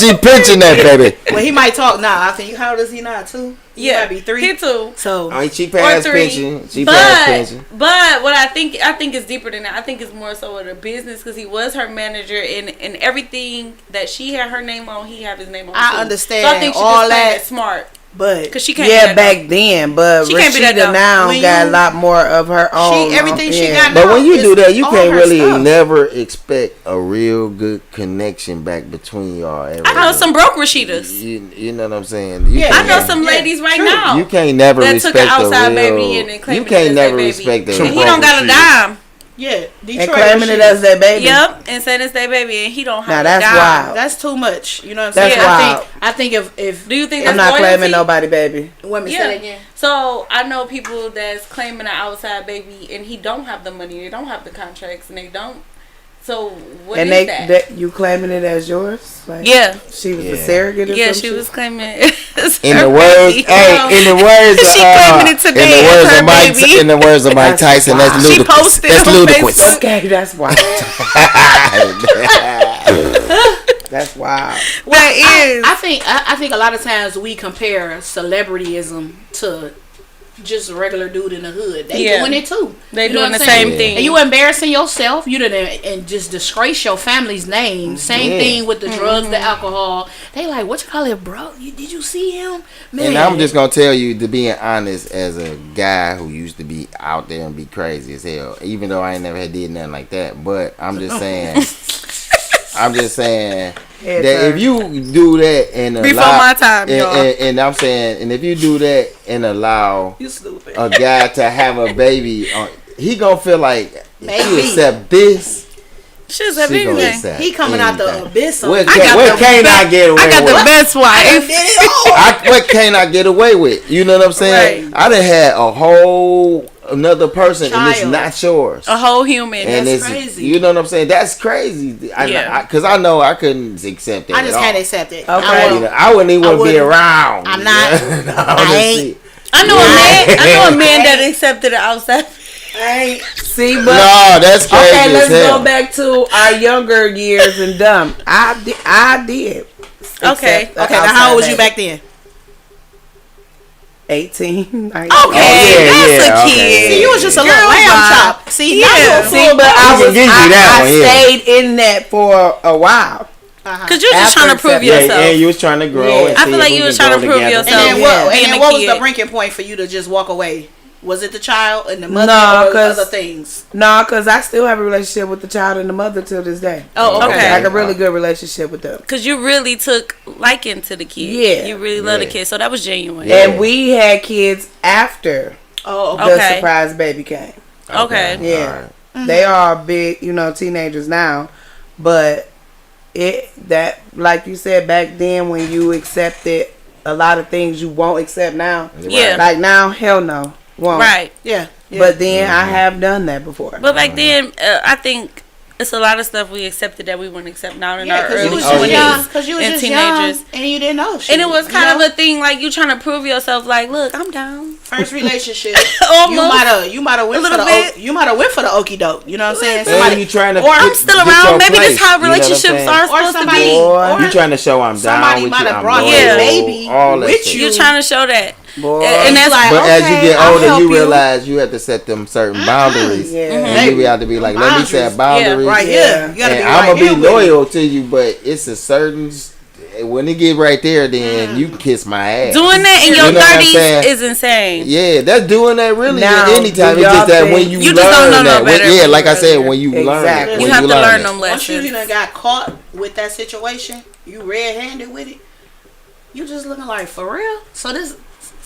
She pinching that baby. Well, he might talk now. I think how old is he now? 2? He Yeah, might be 3. He too. So I mean, she passed 3. pension. She passed pension. But what I think it's deeper than that. I think it's more so of the business because he was her manager and everything that she had her name on, he had his name on. I too. understand So I think she all just played that. it smart but because she can't. be Yeah, that back dumb. then, but She can't be that Rashida dumb. now When got a you- lot more of her own. everything she yeah. got But when you It's do that, you all can't her really stuff. never expect a real good connection back between y'all. Every I know day. some broke Rashidas. You know what I'm saying? You Yeah, can't I know never- some ladies right True. now. You can't never that respect took an outside the baby real. and then claimed You it can't as never their respect baby. the. And he don't got a dime. yeah, Detroit And claiming it Rashida. as their baby. Yep, and said it's their baby and he don't Now have that's a dime. wild. That's too much. You know what I'm That's saying? wild. I think if Do you think I'm that's not loyalty? claiming nobody baby. women say Yeah. that again. So I know people that's claiming an outside baby and he don't have the money, they don't have the contracts, and they don't. So what And is they that? you claiming it as yours? Like, Yeah, she was Yeah. a surrogate or yeah, some she shit? was claiming it. as In her the words, baby. hey, in the words of She claiming it today in the as words her of Mike, baby. in the words of Mike That's Tyson, that's wild. She ludicrous. posted That's on ludicrous. Facebook. Okay, that's wild. That's wild. That is. I think a lot of times we compare celebrityism to just a regular dude in the hood. They Yeah. doing it too. They You know doing what the I'm saying? same thing. And you embarrassing yourself. You didn't and just disgrace your family's name. Same Yeah. thing with the drugs, Mm-hmm. the alcohol. They like, what you call it, bro? Did you see him? Man, And I'm just gonna tell you, to being honest, as a guy who used to be out there and be crazy as hell, even though I ain't never had did nothing like that, but I'm just saying, that if you do that and Before allow, my time, and, y'all. and I'm saying, and if you do that and allow You stupid. a guy to have a baby, he gonna feel like Maybe. he accept this. She's a She gonna big accept He coming out the anything. abyss. What, I got what the can't I best- get away I got with? the best I wife. did it all. What can't I get away with? You know what I'm saying? Right. I done had a whole another person and it's Child. not yours. A whole human. And That's it's crazy. You know what I'm saying? That's crazy. Yeah. Because I know I couldn't accept that. I just at all. can't accept it. Okay. You know, I wouldn't even I want to be wouldn't. around. I'm not. I ain't. I know a man. I know a man that accepted it outside. See, but No, that's crazy. okay, let's as hell. go back to our younger years and dumb. I did. Okay. Accept Okay, now how old was you outside back then? 18. 19. Okay, Oh, yeah, that's yeah, a okay. kid. See, you was just a little Girl, lamb bye. chop. See, now Yeah. you're a See, full but I can give you that one, yeah. stayed in that for a while. Cause you're just After trying to prove acceptance. Yeah, yourself. and you was trying to grow. Yeah. And I see feel if like we you was can trying grow to prove together. yourself. And then Yeah. what? Being And then a what was the kid. breaking point for you to just walk away? Was it the child and the mother, No, or 'cause- other things? No, because I still have a relationship with the child and the mother till this day. Oh, okay. Like a really good relationship with them. Cause you really took liking to the kid. Yeah. You really love the Yeah. kid, so that was genuine. Yeah. And we had kids after Oh, okay. the Okay. surprise baby came. Okay. Yeah. Alright. They are big, teenagers now. But that like you said back then when you accepted a lot of things you won't accept now. Yeah. Like now, hell no. Won't. Right. Yeah. yeah. But then I have done that before. But back then, I think it's a lot of stuff we accepted that we wouldn't accept now in yeah, our because you early was Oh, just 20s yeah. young. Because you was and just teenagers. young and you didn't know. Shit, And it was you kind know? of a thing like you trying to prove yourself. Like, look, I'm down. first relationship. Almost. You might have went A for little the bit. you might have went for the okie doke. You know what I'm saying? And you trying to or I'm still get around. your Maybe place, this how you know what I'm relationships saying? are or supposed somebody, to be. Boy. You trying to show I'm down somebody with might you, have I'm brought loyal, their Yeah. baby all that with shit. you. You're trying to show that. Boy. And that's like, But as you okay, get I'll older, help you you. realize you have to set them certain boundaries. Yeah. And you have to be like, let me set boundaries. right Yeah. here. You gotta And be I'm right gonna here be with it. loyal to you, but it's a certain. When it get right there, then you can kiss my ass. Doing that in You your know what I'm 30s saying? is insane. Yeah, that's doing that really Now, at any time. do It's just y'all that think- when you, You learn just don't know no that. better Yeah, when like you I said, earlier. when you learn Exactly. it, You when have to learn learn it. them Once you lessons. done got caught with that situation, you red-handed with it. You just looking like for real. So this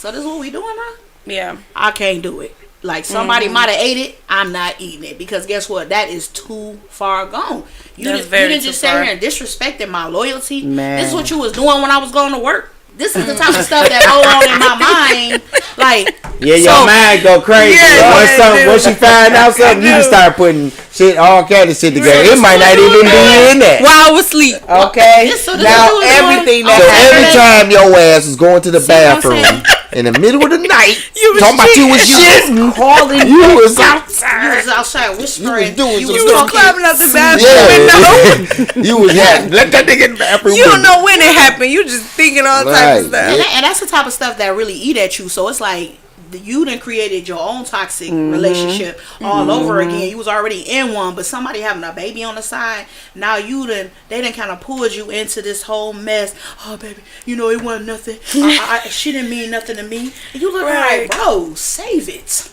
what we doing now? Yeah. I can't do it. Like somebody might have ate it, I'm not eating it because guess what? That is too far gone. You That's didn't, very you didn't too just sit far. here and disrespected my loyalty. Man. This is what you was doing when I was going to work. This is the type of stuff that go on in my mind. Like Yeah, your so- mind go crazy. Yeah, once, it do. once you find out something, you can start putting shit, all kind of shit together. It might not even be in that. While I was asleep. Okay. This- so this Now is what we're everything doing. So that every happened. time your ass is going to the what I'm bathroom saying? in the middle of the night, You was talking about you was cheating. shitting, calling you was outside. You was outside whispering. doing some was stuff. talking. Climbing up the bathroom. Yeah, you was having, let that nigga in the bathroom. You don't know when it happened. You just thinking all type Right. of stuff. And that's the type of stuff that really eat at you. So it's like you done created your own toxic relationship all over again. You was already in one, but somebody having a baby on the side. Now they done kind of pulled you into this whole mess. Oh baby, it wasn't nothing. She didn't mean nothing to me. And you look Right. like, bro, save it,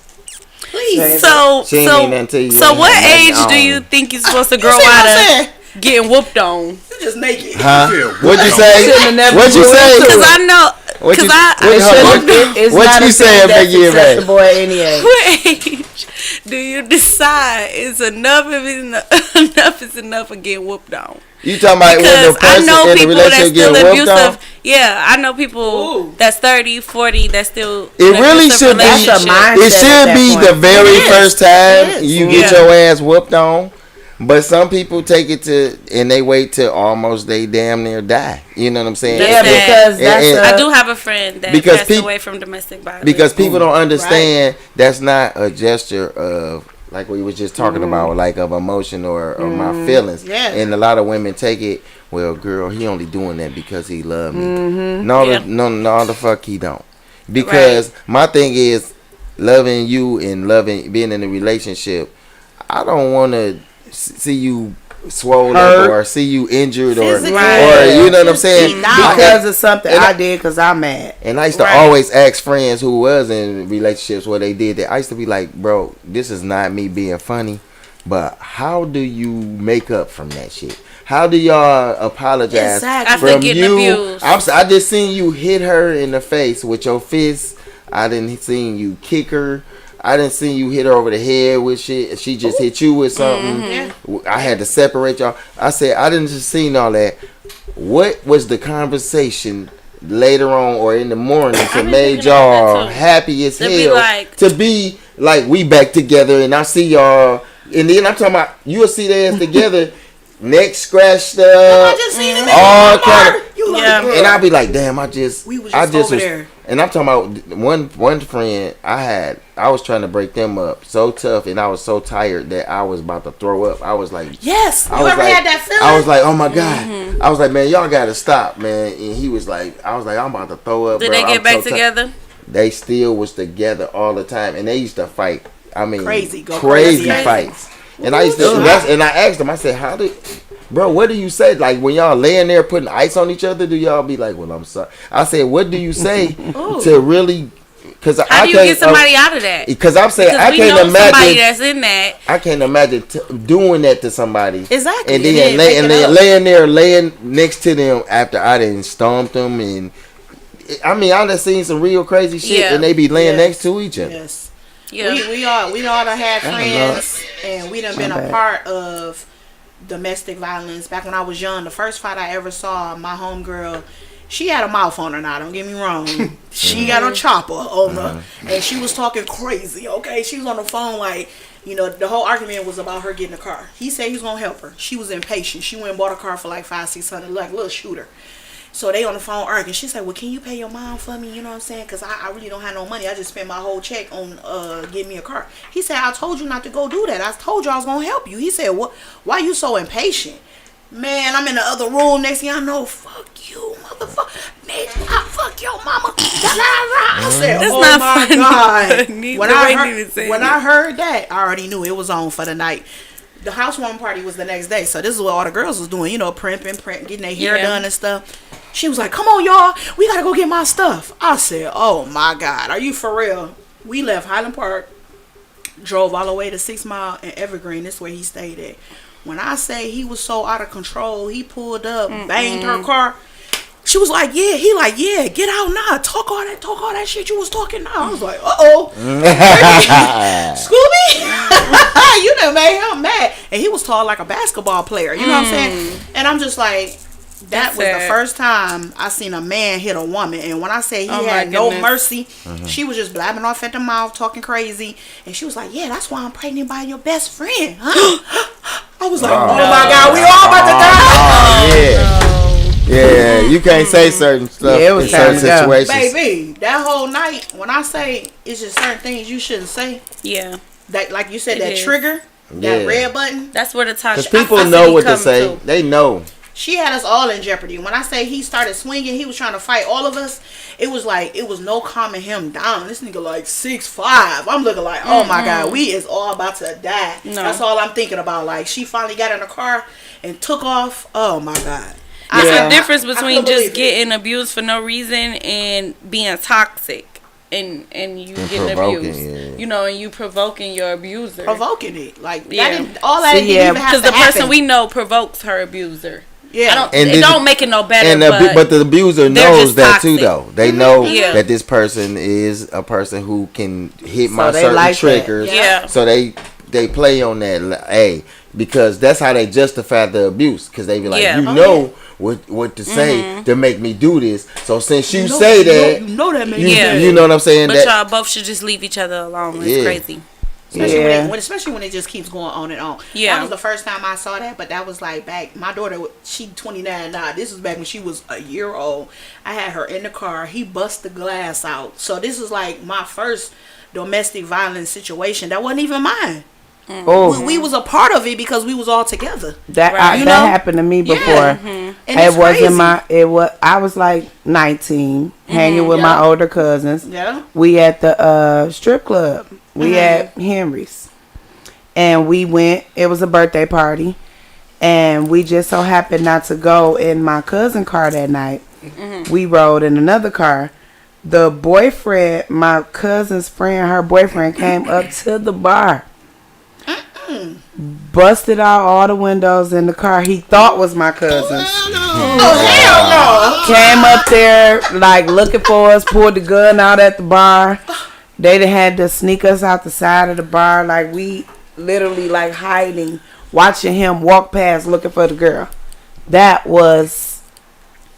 please. Save it. So, She ain't mean nothing to you. so Ain't what nothing age do on. you think you're supposed to You grow see what I'm out saying? of getting whooped on? You just naked. Huh? Yeah, What'd you wow. say? Shouldn't have never What'd you grew say? into Because it. I know. What you- Because I. what- hold on. It's What not you a saying thing back that's here, man? acceptable at any age. What age do you decide is enough enough is enough of getting whooped on? You talking about when Because the I person know in the people that's relationship still get whooped on? abusive. Yeah, I know people Ooh. that's 30, 40 that's still. It in really abusive should be. relationship. That's a mindset It at should that be point. the very It is. first time It is. you get Yeah. your ass whooped on. But some people take it to and they wait till almost they damn near die. You know what I'm saying? Yeah, That's because And- that's and- I a, do have a friend that Because passed peop- away from domestic violence. Because people don't understand that's not a gesture of like we was just talking about, like of emotion or my feelings. Yeah. And a lot of women take it, well, girl, he only doing that because he love me. No, Yeah. no, the fuck he don't. Because my thing is loving you and being in a relationship. I don't want to see you swollen Hurt. or see you injured or Physically. you know what I'm saying? because of something And I did because I'm mad. And I used to Right. always ask friends who was in relationships where they did that. I used to be like, bro, this is not me being funny. but how do you make up from that shit? How do y'all apologize Exactly. After from getting you? abused. I just seen you hit her in the face with your fist. I didn't seen you kick her. I didn't see you hit her over the head with shit. She just hit you with something. Mm-hmm. I had to separate y'all. I said, I didn't just seen all that. What was the conversation later on or in the morning to been made thinking about y'all that too. happy as To be hell? like- To be like, we back together and I see y'all. And then I'm talking about, you'll see their ass together, neck scratched up. I just seen him all in kind the You like, Yeah. girl. and I'll be like, damn, We was just over there. And I'm talking about one friend I was trying to break them up so tough, and I was so tired that I was about to throw up. I was like, Yes. I You was ever like, had that feeling? I was like, oh my God. I was like, man, y'all gotta stop, man. And he was like, I was like, I'm about to throw up. Did bro. they get I'm back so together? They still was together all the time, and they used to fight. I mean, Crazy, go crazy crazy. fights. And I used to, and I asked them, I said, how did, bro, what do you say? Like when y'all laying there putting ice on each other, do y'all be like, well, I'm sorry? I said, what do you say to really? Because How do you get somebody out of that? Because I'm saying Because I we can't know somebody imagine. that's in that. I can't imagine doing that to somebody. Exactly. And And then, then make it up. laying there, laying next to them after I done stomped them, and I mean, I done seen some real crazy shit, Yeah. and they be laying Yes. next to each other. Yes. Yeah. We all done had I friends and we done been My a bad. part of domestic violence. Back when I was young, the first fight I ever saw, my homegirl, she had a mouth on her now, don't get me wrong. She got a chopper on her and she was talking crazy, okay? She was on the phone like, you know, the whole argument was about her getting a car. He said he was gonna help her. She was impatient. She went and bought a car for like $500-600, like a little shooter. So they on the phone arguing. She said, well, can you pay your mom for me? You know what I'm saying? Because I really don't have no money. I just spent my whole check on getting me a car. He said, I told you not to go do that. I told you I was going to help you. He said, what? Why you so impatient? Man, I'm in the other room. Next thing I know, fuck you, motherfucker. Nigga, I fuck your mama. I said, That's oh not my funny, God. but neither When, way I needed heard, saying when it. I heard that, I already knew it was on for the night. The housewarming party was the next day. So this is what all the girls was doing, you know, primping, getting their hair Yeah. done and stuff. She was like, come on, y'all. We got to go get my stuff. I said, oh, my God. Are you for real? We left Highland Park, drove all the way to 6 Mile and Evergreen. That's where he stayed at. When I say he was so out of control, he pulled up, banged her car. She was like, yeah. He like, yeah, get out now. Talk all that shit you was talking now. I was like, uh-oh. Scooby? You done made him mad. And he was tall like a basketball player. You know what I'm saying? And I'm just like, that That's was the sad. first time I seen a man hit a woman. And when I say he Oh my had no goodness. mercy, she was just blabbing off at the mouth, talking crazy. And she was like, yeah, that's why I'm pregnant by your best friend. Huh? I was like, oh my God, we all about to die. Yeah, you can't say certain stuff Yeah, it was in certain time to go. situations. Baby, that whole night, when I say it's just certain things you shouldn't say, Yeah. that like you said, It that is. trigger, Yeah. that red button, That's where the toxic. Because people know what to say. They know. she had us all in jeopardy. When I say he started swinging, he was trying to fight all of us. It was like, it was no calming him down. This nigga like 6'5". I'm looking like, oh my God, we is all about to die. No. That's all I'm thinking about. Like, she finally got in the car and took off. Oh my God. It's Yeah. a difference I between couldn't believe just it. getting abused for no reason and being toxic and you getting provoking, abused. yeah. You know, and you provoking your abuser. Provoking it. Like, Yeah. that didn't, all that See, didn't yeah, even have Because to the person happen. we know provokes her abuser. Yeah. I don't. And It this- don't make it no better. And but the abuser they're knows just that too, toxic. though. They know Yeah. that this person is a person who can hit my they certain like that. triggers. Yeah. So they play on that, hey, because that's how they justify the abuse. Because they be like, Yeah. you Oh, know what to say to make me do this. So since you know- say you that, know that man. Yeah. you know what I'm saying? But That y'all both should just leave each other alone. It's Yeah. crazy. Especially, Yeah. especially when it just keeps going on and on. Yeah. That was the first time I saw that, but that was like back. My daughter, she 29 now. This was back when she was a year old. I had her in the car. He bust the glass out. So this was like my first domestic violence situation. That wasn't even mine. Oh, We was a part of it because we was all together. that Right. You that know? happened to me before. And It it's wasn't crazy. my. It was. I was like 19, hanging with my Yeah. older cousins. Yeah. We at the strip club. We at Henry's, and we went. It was a birthday party, and we just so happened not to go in my cousin car that night. We rode in another car. The boyfriend, my cousin's friend, her boyfriend came up to the bar busted out all the windows in the car he thought was my cousin. Came up there like looking for us, pulled the gun out at the bar. They done had to sneak us out the side of the bar, like we literally like hiding, watching him walk past looking for the girl. That was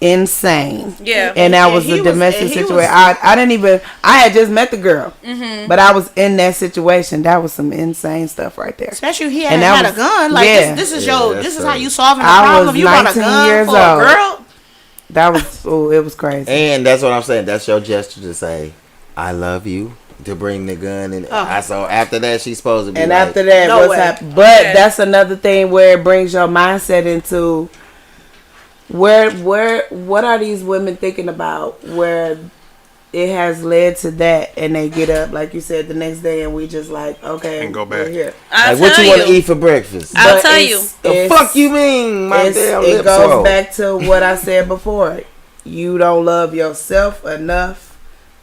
insane. Yeah. And that was a domestic situation. I didn't even, I had just met the girl, but I was in that situation. That was some insane stuff right there. Especially he And had that a gun. Like yeah. this is Yeah, this is that's how you solving the I problem. was You bought a 19 gun years for old. a girl. That was, oh, it was crazy. And that's what I'm saying. That's your gesture to say, "I love you." To bring the gun in. So after that, she's supposed to be. And like, after that, No what's way. happened? But Okay. that's another thing where it brings your mindset into where what are these women thinking about where it has led to that, and they get up like you said the next day, and we just like okay And go we're back. here. I'll like, what tell you want to eat for breakfast? I'll But tell it's- you. The it's- fuck you mean? My damn it lips goes roll. back to what I said before. You don't love yourself enough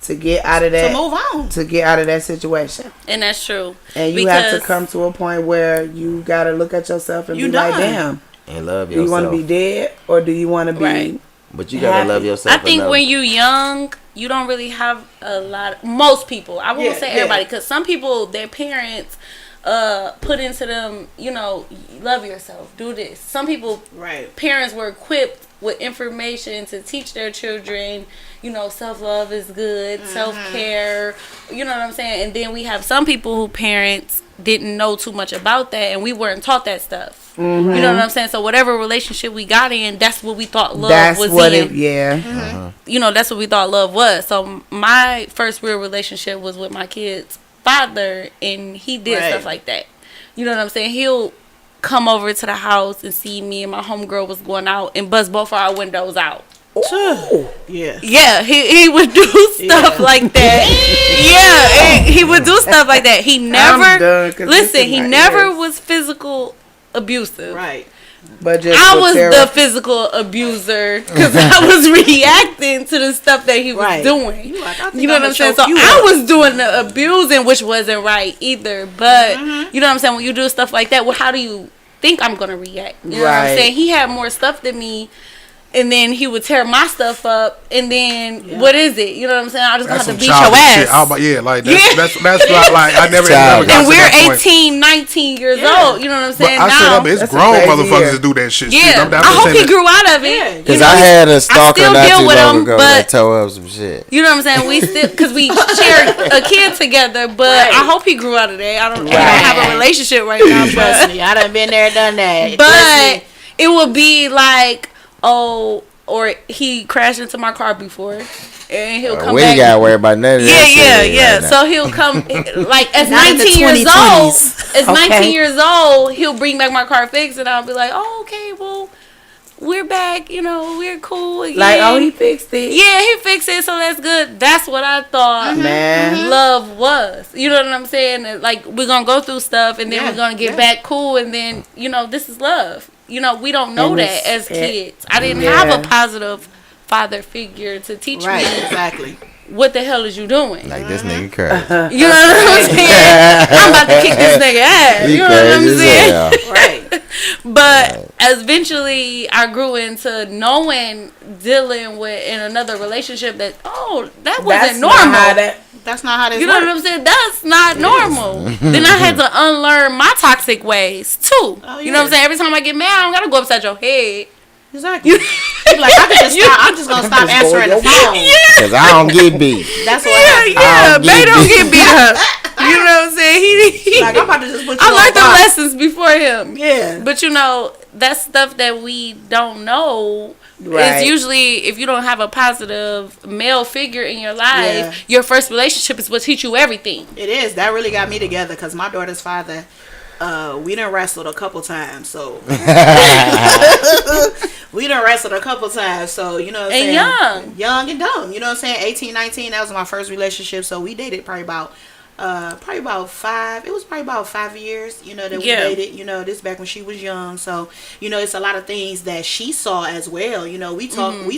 to get out of that. To move on. To get out of that situation. And that's true. And you have to Because- come to a point where you gotta look at yourself and You be like, done. damn, And love do you yourself. want to be dead or do you want to be Right. But you gotta happy? love yourself. I think enough. when you young, you don't really have a lot. Most people, I won't Yeah, say yeah. everybody, because some people, their parents, put into them, you know, love yourself, do this. Some people, Right. parents were equipped with information to teach their children, you know, self-love is good, self-care, you know what I'm saying? And then we have some people who parents didn't know too much about that, and we weren't taught that stuff. You know what I'm saying? So whatever relationship we got in, that's what we thought love that's was what in. it yeah. You know, that's what we thought love was. So my first real relationship was with my kid's father, and he did Right. stuff like that. You know what I'm saying? He'll come over to the house and see me and my homegirl was going out and bust both of our windows out. Yeah. Yeah, he would do stuff like that. Yeah, he would do stuff like that. He never done, 'cause this listen. is He my never ears. was physical abusive. Right. But just I for was Sarah- the physical abuser because I was reacting to the stuff that he was Right. doing. You like, I think You know what I'ma I'm saying? choke So you I up. was doing the abusing, which wasn't right either. But you know what I'm saying? When you do stuff like that, well, how do you think I'm gonna react? You know what I'm Right. saying? He had more stuff than me. And then he would tear my stuff up, and then what is it? You know what I'm saying? I just That's have to some beat your childish ass. shit. Like Yeah. that's not like I never Childish. got And to we're that point. 18, 19 years old. You know what I'm But saying? I said now, it's That's a grown crazy motherfuckers year. that do that shit. yeah. I'm I just hope saying he that- grew out of it. Yeah. You Cause know, I had a stalker still not deal too with long him, ago but- that tore up some shit. You know what I'm saying? We still, because we shared a kid together, but I hope he grew out of that. I don't have a relationship right now, Trust but, me, I done been there, done that. Trust but me. it would be like, oh, or he crashed into my car before, and he'll come We back. ain't gotta worry about none of that Yeah. shit right now. So he'll come, like, as Not in the 19 years old, 2020s. as Okay. 19 years old, he'll bring back my car fixed, and I'll be like, oh, okay, well, we're back, you know, we're cool again. like, oh, he fixed it. Yeah, he fixed it, so that's good. That's what I thought Man. love was. You know what I'm saying? Like, we're going to go through stuff, and then Yeah, we're going to get back cool, and then, you know, this is love. You know, we don't know And that it's- as kids. I didn't yeah. have a positive father figure to teach Right, me exactly. what the hell is you doing. Like this nigga crazy. You know what I'm saying? I'm about to kick this nigga ass. He You know what I'm crazy saying? as hell. Right. But eventually, I grew into knowing, dealing with in another relationship that that wasn't That's normal. not how that. That's not how this You know works. what I'm saying? That's not normal. Then I had to unlearn my toxic ways too. Oh, You know what I'm yeah. saying? Every time I get mad, I don't gotta go upside your head. Exactly. You be like, I can just stop. I'm just gonna stop answering the phone. Cause I don't get beat. That's what Yeah, happened. yeah. I'll They get don't beat. get beat up. You know what I'm saying? He Like, I'm about to just put you I on learned the box. lessons before him. Yeah. But you know, that's stuff that we don't know. Right. It's usually if you don't have a positive male figure in your life, Yeah. your first relationship is what teach you everything. It is. That really got me together because my daughter's father, we done wrestled a couple times. So we done wrestled a couple times. So, you know what I'm And saying? Young and dumb. You know what I'm saying? 18, 19, that was my first relationship. So we dated probably about probably about 5. It was probably about 5 years, that we Yeah. dated. This back when she was young. So, it's a lot of things that she saw as well. We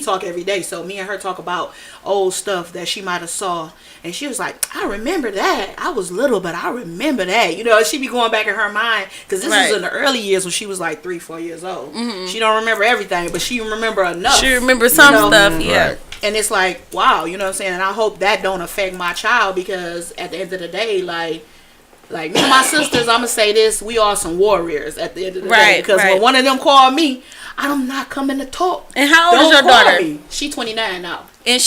talk every day. So me and her talk about old stuff that she might have saw. And she was like, I remember that. I was little, but I remember that. She be going back in her mind. Because this Right. was in the early years when she was like 3-4 years old. She don't remember everything, but she remember enough. She remembers some stuff, yeah. Right. And it's like, wow, you know what I'm saying? And I hope that don't affect my child, because at the end of the day, like me and my sisters, I'm going to say this, we are some warriors at the end of the day. Right, Because right. when one of them call me, I'm not coming to talk. And how old Don't is your call daughter? me. She 29 now. And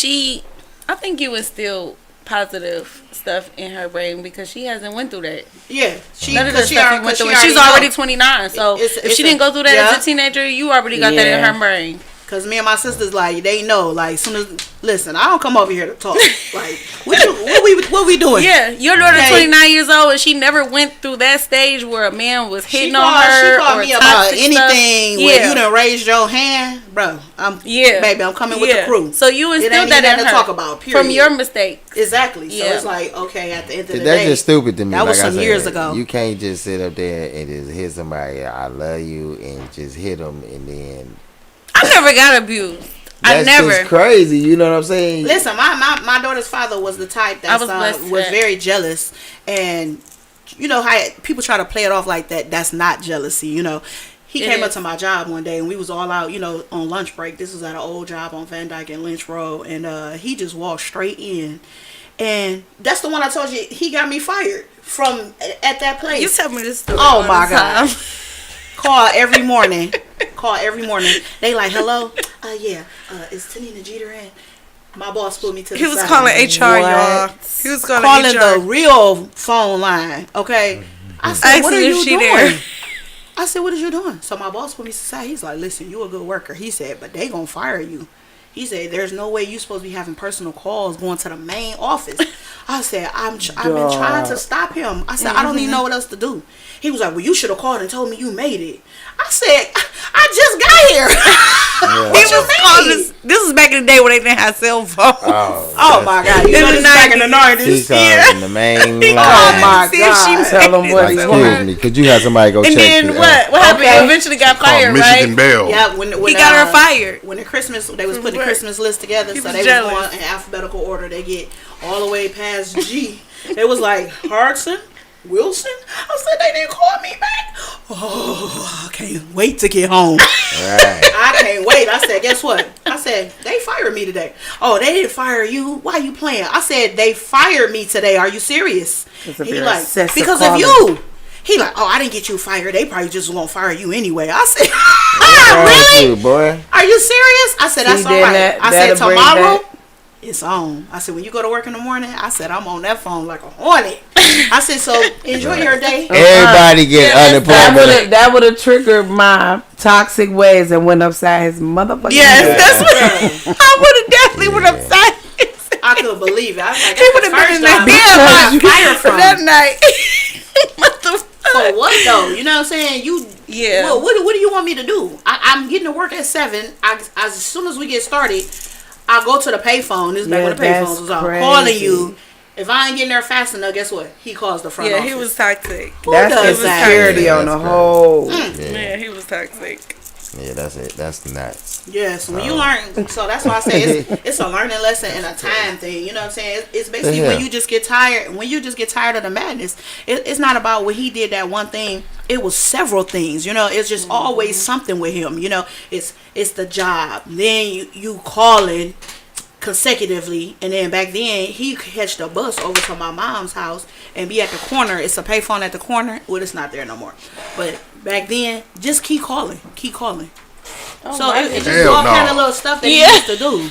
I think you instill positive stuff in her brain because she hasn't went through that. Yeah. None of the she stuff you already- went through. she And she's already already know. 29, so It's if she a- didn't go through that yeah. as a teenager, you already got that in Yeah. her brain. Because me and my sisters, like, they know, like, soon as, listen, I don't come over here to talk. Like, what we doing? Yeah, your daughter's Okay. 29 years old, and she never went through that stage where a man was hitting She on called, her. she called or me about toxic anything stuff. where you done raised your hand, bro. Baby, I'm coming with the crew. So you It instilled ain't that even in nothing her to talk about, from period. your mistakes. Exactly. So Yeah. it's like, okay, at the end of the That's day, just stupid to me. That was like I some said, years ago. You can't just sit up there and just hit somebody, I love you, and just hit them, and then I never got abused. I that's never. just crazy. You know what I'm saying? Listen, my daughter's father was the type that I was blessed with was that. very jealous, and you know how people try to play it off like that. That's not jealousy, He It came up is. to my job one day, and we was all out, on lunch break. This was at an old job on Van Dyke and Lynch Road, and he just walked straight in, and that's the one I told you he got me fired from at that place. You tell me this story. Oh all my the time. God. Call every morning. They like, hello? Yeah. Is Tanina Jeter in? My boss put me to the He was side. calling HR, y'all. What? He was calling Calling HR. the real phone line. Okay. I said, Asking what are if you she doing? there. I said, what are you doing? So my boss put me to the side. He's like, listen, you a good worker. He said, but they gonna fire you. He said, there's no way you supposed to be having personal calls going to the main office. I said, I've been trying to stop him. I said, I don't even know what else to do. He was like, well, you should have called and told me you made it. I said, I just got here. He was calling. This was back in the day when they didn't have cell phones. Oh my God. You In know the this back in the She 90s. calling the main line. Oh my See if she God. Tell them what Like, he's excuse me, could you have somebody go And check then the, what happened? Okay. He eventually got Called fired, Michigan right? Bell. Yeah, when He got her fired. When the Christmas, they was putting the Right. Christmas list together, He so was they jealous. was going in alphabetical order. They get all the way past G. It was like Hardson, Wilson. I said they didn't call me back. Oh, I can't wait to get home. Right. I can't wait. I said, guess what? I said, they fired me today. Oh, they didn't fire you. Why you playing? I said, they fired me today. Are you serious? It's a He very like, excessive because calling. of you. He like, oh, I didn't get you fired. They probably just won't fire you anyway. I said, What's wrong with really? you, boy? Are you serious? I said, that's See, all then right. I said, that'll bring tomorrow, back- it's on. I said, when you go to work in the morning, I said, I'm on that phone like a hornet. I said, so enjoy your day. Everybody get unemployment. That would have triggered my toxic ways and went upside his motherfucking Yes, head. that's what I would have definitely went upside. I couldn't believe it. I was like, He would have been in that damn damn fire from. that night. What the fuck? For what though? You know what I'm saying? Yeah. Well, what do you want me to do? I'm getting to work at 7. As soon as we get started, I'll go to the payphone. This is back when the that's payphones was out. crazy. Calling you. If I ain't getting there fast enough, guess what? He calls the front Yeah, office. he was toxic. Who That's does that? insecurity Yeah, on the that's whole. Yeah, he was toxic. Yeah, that's it. That's nuts. Yes, when you learn, so that's why I say it's a learning lesson and a time thing. You know what I'm saying? It's basically when you just get tired. When you just get tired of the madness, it's not about when he did that one thing. It was several things. You know, it's just always something with him. You know, it's the job. Then you calling consecutively, and then back then he catch the bus over to my mom's house and be at the corner. It's a payphone at the corner. Well, it's not there no more. But back then, just keep calling. So it's just Hell all no. kind of little stuff that he used to do.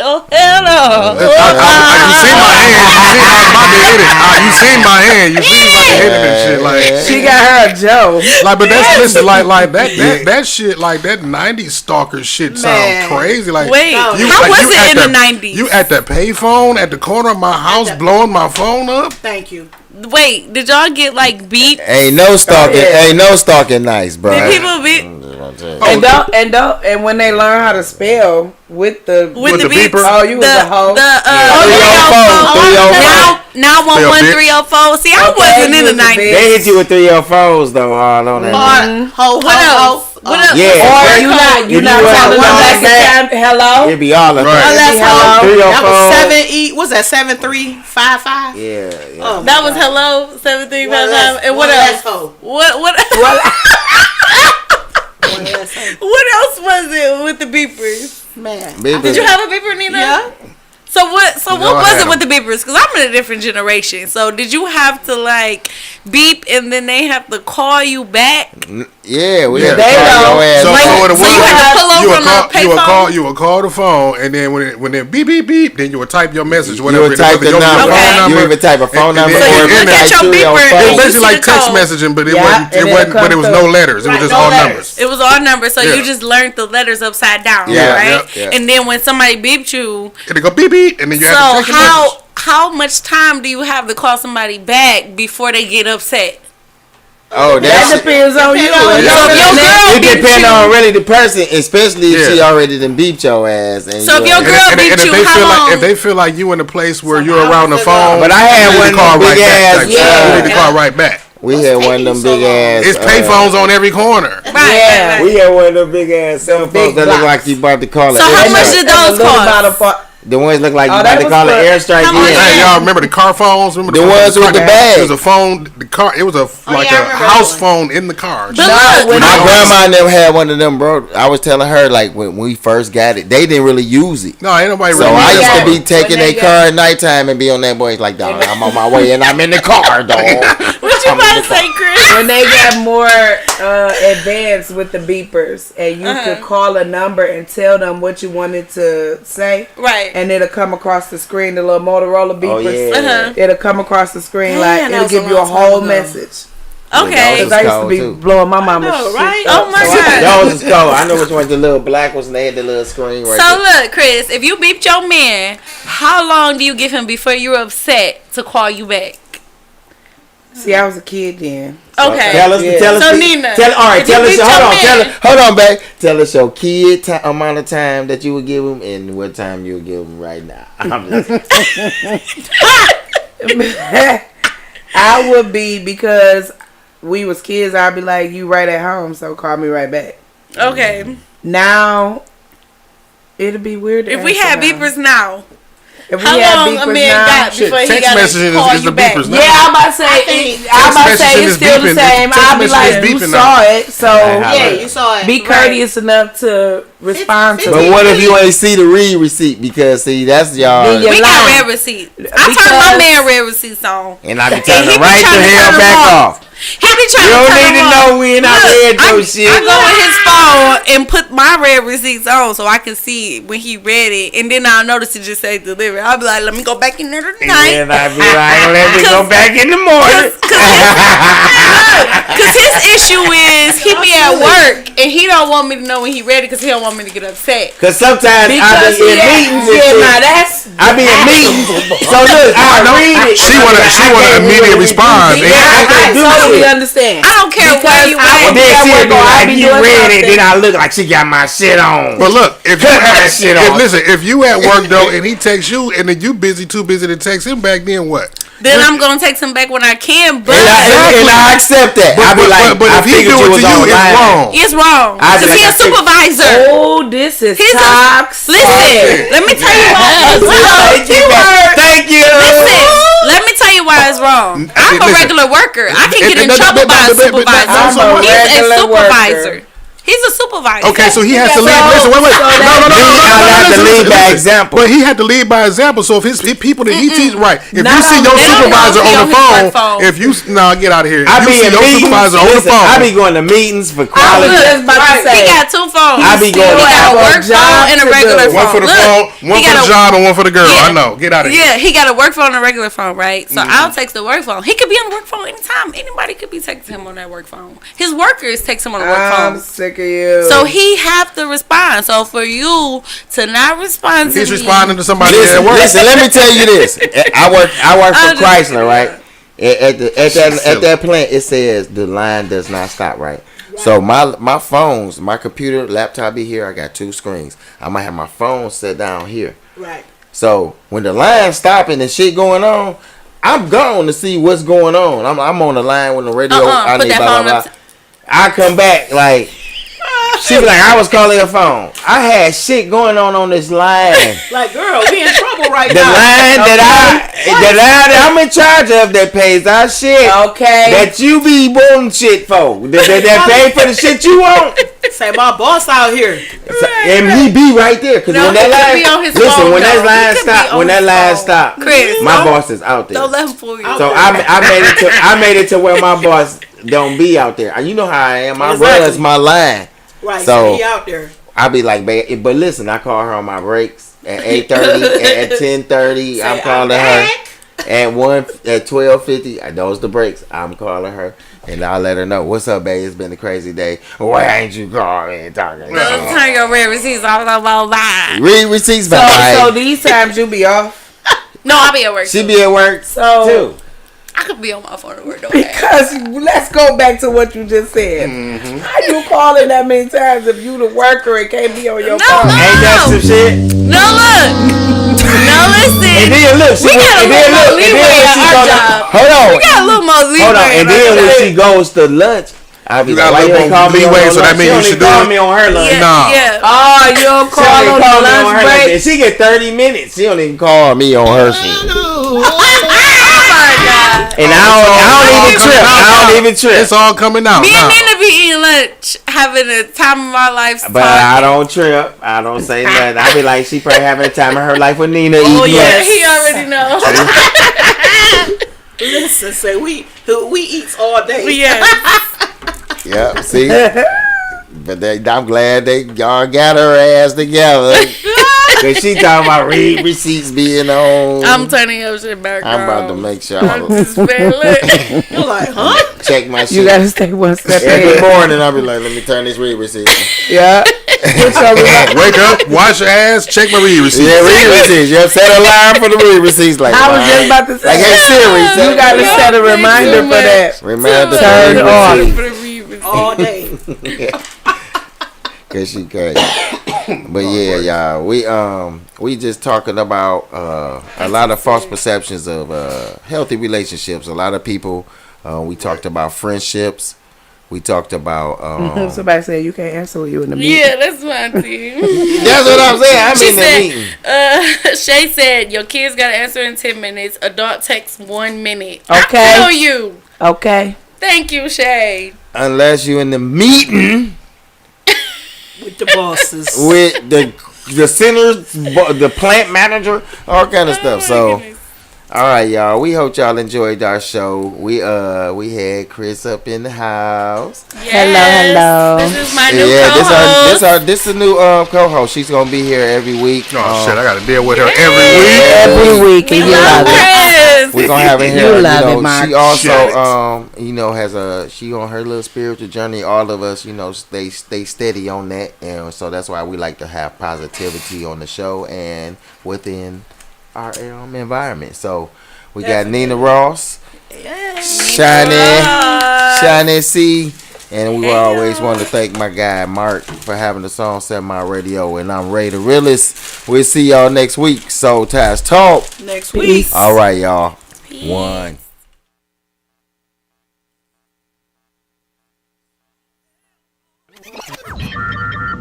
Oh hell no! You seen my hand. You seen my hand and shit. Like, She got her a Joe. like, but that's listen, like that shit, like that '90s stalker shit sound Man. crazy. Like, Wait, No. how was you it at in the- the 90s? You at the payphone at the corner of my house, blowing my phone up. Thank you. Wait, did y'all get like beat? Ain't no stalking. yeah. Ain't no stalking nice, bro. Did people beat? And when they learn how to spell with the beeper. Oh, you was a hoe. 304. 911 304. See, I wasn't in the 90s. They hit you with 304s though, hard on that. Ho, What else? What else? Yeah. Or you not telling them that hello. It'd be all of Right. One last Hello. hoe. That 304. was 7E. What's that? 7355. Yeah. Oh, That was hello 7355. And what One else? last hoe. What One last hoe. what else was it with the beepers? Man. Did you have a beeper, Nina? Yeah. So what all was had it 'em. with the beepers? Because I'm in a different generation. So did you have to like beep and then they have to call you back? Yeah, we Yeah. had to They call know. your ass. So Like, what it so you was, had to pull over on the payphone? you would call the phone, and then when they beep beep beep, then you would type your message. You Whatever. would type the your number. Okay. You even type a phone And number then- So you or look at your beeper It was and you basically see like the text code. messaging, but it Yeah, wasn't. and It then wasn't. it But it was comes no through. letters. It was Right, just no all letters. numbers. It was all numbers, so Yeah. you just learned the letters upside down, Yeah, right? yeah. And then when somebody beeped you, And they go beep beep, and then you so have to check your message. how much time do you have to call somebody back before they get upset? Oh, That that's depends on you. Yeah. So if your girl it beeped depends you, on really the person, especially if Yeah. she already done beeped your ass. And So if you your ain't- girl And beeped if you, they how feel long? like if they feel like you in a place where you're Somehow around the it's phone, But I had you need one to call of them right big back. ass, type shit. yeah. You need to call right back. we had one of taking them so big long? ass. It's payphones on every corner. Right. We had one of them big ass cell phones big that look blocks. like you about to call it. So how much did those cost? The ones look like you Oh, about that to was call it for- airstrike. How much? Yeah. Hey, y'all remember the car phones? Remember The ones with the bag. It was a phone. The car. It was a like yeah, I a remember house that phone in the car. But look, My how much- grandma never had one of them, bro. I was telling her like when we first got it, they didn't really use it. No, ain't nobody. So really I need used that to be phone. taking When a they car at nighttime and be on that boy. It's like, dog, I'm on my way and I'm in the car, dog. what you about to say, Chris? When they got more advanced with the beepers, and you could call a number and tell them what you wanted to say, Right. and it'll come across the screen, the little Motorola beepers. yeah. It'll come across the screen Man, like that it'll was give a you a long time whole ago. message. Okay. Those Cause I used to cold, be too. blowing my mama's know, shit right? up. Oh my So I- God. Those is cold. I know which ones the little black ones and they had the little screen right So there. look, Chris, if you beeped your man, how long do you give him before you're upset to call you back? See, I was a kid then. Okay. Tell us, Yeah. tell us. So, the- Nina, tell, all right, if you tell us. beat Hold your on, man- hold on, babe. Tell us your kid amount of time that you would give him and what time you would give him right now. I'm just, I would be, because we was kids, I'd be like, you right at home, so call me right back. Okay. Now, it'll be weird to If we answer had now. beepers now, If we how had long a beepers man now, got Shit, before he text got messaging to call is you the back? beepers now. yeah, I'm about to say, I'm about to say messaging it's is still the beeping. same. Text I'll be messaging like, is you beeping saw now. it, so Yeah, you saw it. be courteous enough to respond to but it. what if you ain't see the read receipt? Because see, that's y'all. Then you We got lying. red receipts. I turned my man red receipts on. And I be And telling he her be right trying the to hell turn back them off. He be trying You to don't turn need to them know on. when I Look, read your shit. I go in his phone and put my red receipts on so I can see when he read it, and then I'll notice it just say delivery. I'll be like, let me go back in there tonight. And I be like, let me go back in the morning. Cause his issue is he be at work and he don't want me to know when he read it because he don't want me to get upset. Cause sometimes I Because be in meetings and shit. now that's I be in meetings. So look, I read it. She wanna immediate response. Yeah, I I can't do totally it. understand. I don't care where you And at. then that she'll work be or I like, be you doing read it, something. then I look like she got my shit on. But look, if you Cut that shit off. listen, if you at work though, and he texts you, and then you too busy to text him back, then what? Then I'm gonna text him back when I can, but And I accept that. I be like, but I if he figured do you it was to you, it's online. wrong. it's wrong. I be Cause like, he a I think- supervisor. Oh, this is He's toxic. Listen, let me tell you why. Thank you. Listen, let me tell you why it's wrong. I'm a Listen. regular worker. I can get in But- trouble but- by a but- but- but- supervisor. I'm a He's a regular supervisor. worker. He's a supervisor. Okay, so he has to So- lead. Listen, wait. so No, that- I have to lead by example. But he had to lead by example. So if his people that he teaches, right? If Not you see on- your they don't supervisor know if he on the on his work phone, phone. if you get out of here. I If be you see in your meetings. supervisor on the Listen, phone. I be going to meetings for I was quality. just about to He say. got two phones. I be He going- got a work job phone and a to regular do. phone. One for the Look, phone, one he for got the a- job, and one for the girl. Yeah. I know. Get out of here. Yeah, he got a work phone and a regular phone, right? So I'll text the work phone. He could be on the work phone anytime. Anybody could be texting him on that work phone. His workers text him on the work I'm phone. sick of you. So he have to respond. So for you to not respond to He's me, responding to somebody at Listen, work. listen, let me tell you this. I work I for just- Chrysler, right? At silly. that plant, it says the line does not stop, right? So my phones, my computer, laptop be here. I got 2 screens. I might have my phone set down here. Right. So when the line stopping and shit going on, I'm gone to see what's going on. I'm on the line with the radio. I put need that blah, phone blah, blah. I come back like she be like, I was calling your phone. I had shit going on this line. Like, girl, we in trouble right The now. line that I'm in charge of that pays our shit. Okay. That you be wanting shit for. That pay for the shit you want. Say my boss out here. And he be right there. Cause No, when that he could line, be on his listen, phone, when that though. He line could be stop, on when that his line phone. stop, Chris, my boss is out there. Don't let him fool you. So I made it to where my boss don't be out there. You know how I am. I Exactly. runs my line. Right. So- So he out there. I be like, babe, but listen, I call her on my breaks at 8:30, at 10:30. I'm calling her at 12:50. Those the breaks. I'm calling her, and I'll let her know, what's up, babe? It's been a crazy day. Why ain't you calling and talking? Don't turn your red receipts off. Read receipts So back. these times you be off. No, I'll be at work. She too. be at work So too. I could be on my phone at work. Don't matter. because let's go back to what you just said. How you calling that many times if you the worker and can't be on your phone? Ain't that some shit? No, look. No, listen. And then look, We got a little more leeway at our job. Hold on. We got a little more leeway. Hold on, and then when she goes to lunch, I be You like, got a why you little ain't call more me on leeway, your so that lunch? means She you only should call do me on her lunch. Yeah, Nah. yeah. Oh, you don't She call only on call the me on lunch her lunch. break. And she get 30 minutes. She don't even call me on her shit. Oh my God. And I don't even trip. I don't even trip. It's all coming out. Me and now. Nina be eating lunch, having the time of my life. But I don't trip. I don't say nothing. I be like, she probably having the time of her life with Nina eating Yeah, lunch. he already knows. Listen, say we eats all day. Yes. Yep, see? But I'm glad y'all got her ass together. Cause she talking about read receipts being on. I'm turning your shit back. I'm about to girl. make sure I'm I just very lit. You're like, huh? check my shit. You gotta stay one step Every ahead. morning I'll be like, let me turn this read receipt. Yeah. Put your Wake up, wash your ass, check my read receipt. Yeah, read receipts. You set a line for the read receipts. Like, I was just about to say. like, hey Siri, You gotta set a reminder for that. reminder to Turn read off. receipts. All day. Cause she crazy. But yeah, y'all, we just talking about a lot of false perceptions of healthy relationships. A lot of people. We talked about friendships. We talked about. Somebody said you can't answer with you in the meeting. Yeah, that's my team. That's what I'm saying. I'm She in the said, meeting. Shay said, your kids got to answer in 10 minutes. Adult text 1 minute. Okay. I feel you. Okay. Thank you, Shay. Unless you in the meeting With the bosses. with the centers, the plant manager, all kind of stuff. So. All right, y'all. We hope y'all enjoyed our show. We had Chris up in the house. Yes. Hello. This is my new Yeah, co-host. this is a new co-host. She's gonna be here every week. Oh shit, I gotta deal with her every week. Every week and you love it. Chris. We're gonna have her here. You love it, Mark. She also has she on her little spiritual journey. All of us, stay steady on that, and so that's why we like to have positivity on the show and within our environment. So we got Nina Ross, Shiny C, and we always want to thank my guy Mark for having the song 7 Mile Radio. And I'm Ray the Realist. We'll see y'all next week. Soul Ties Talk. Next week. All right, y'all. One.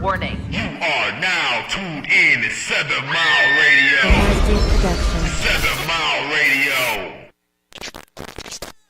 Warning. You are now tuned in to 7 Mile Radio. Production.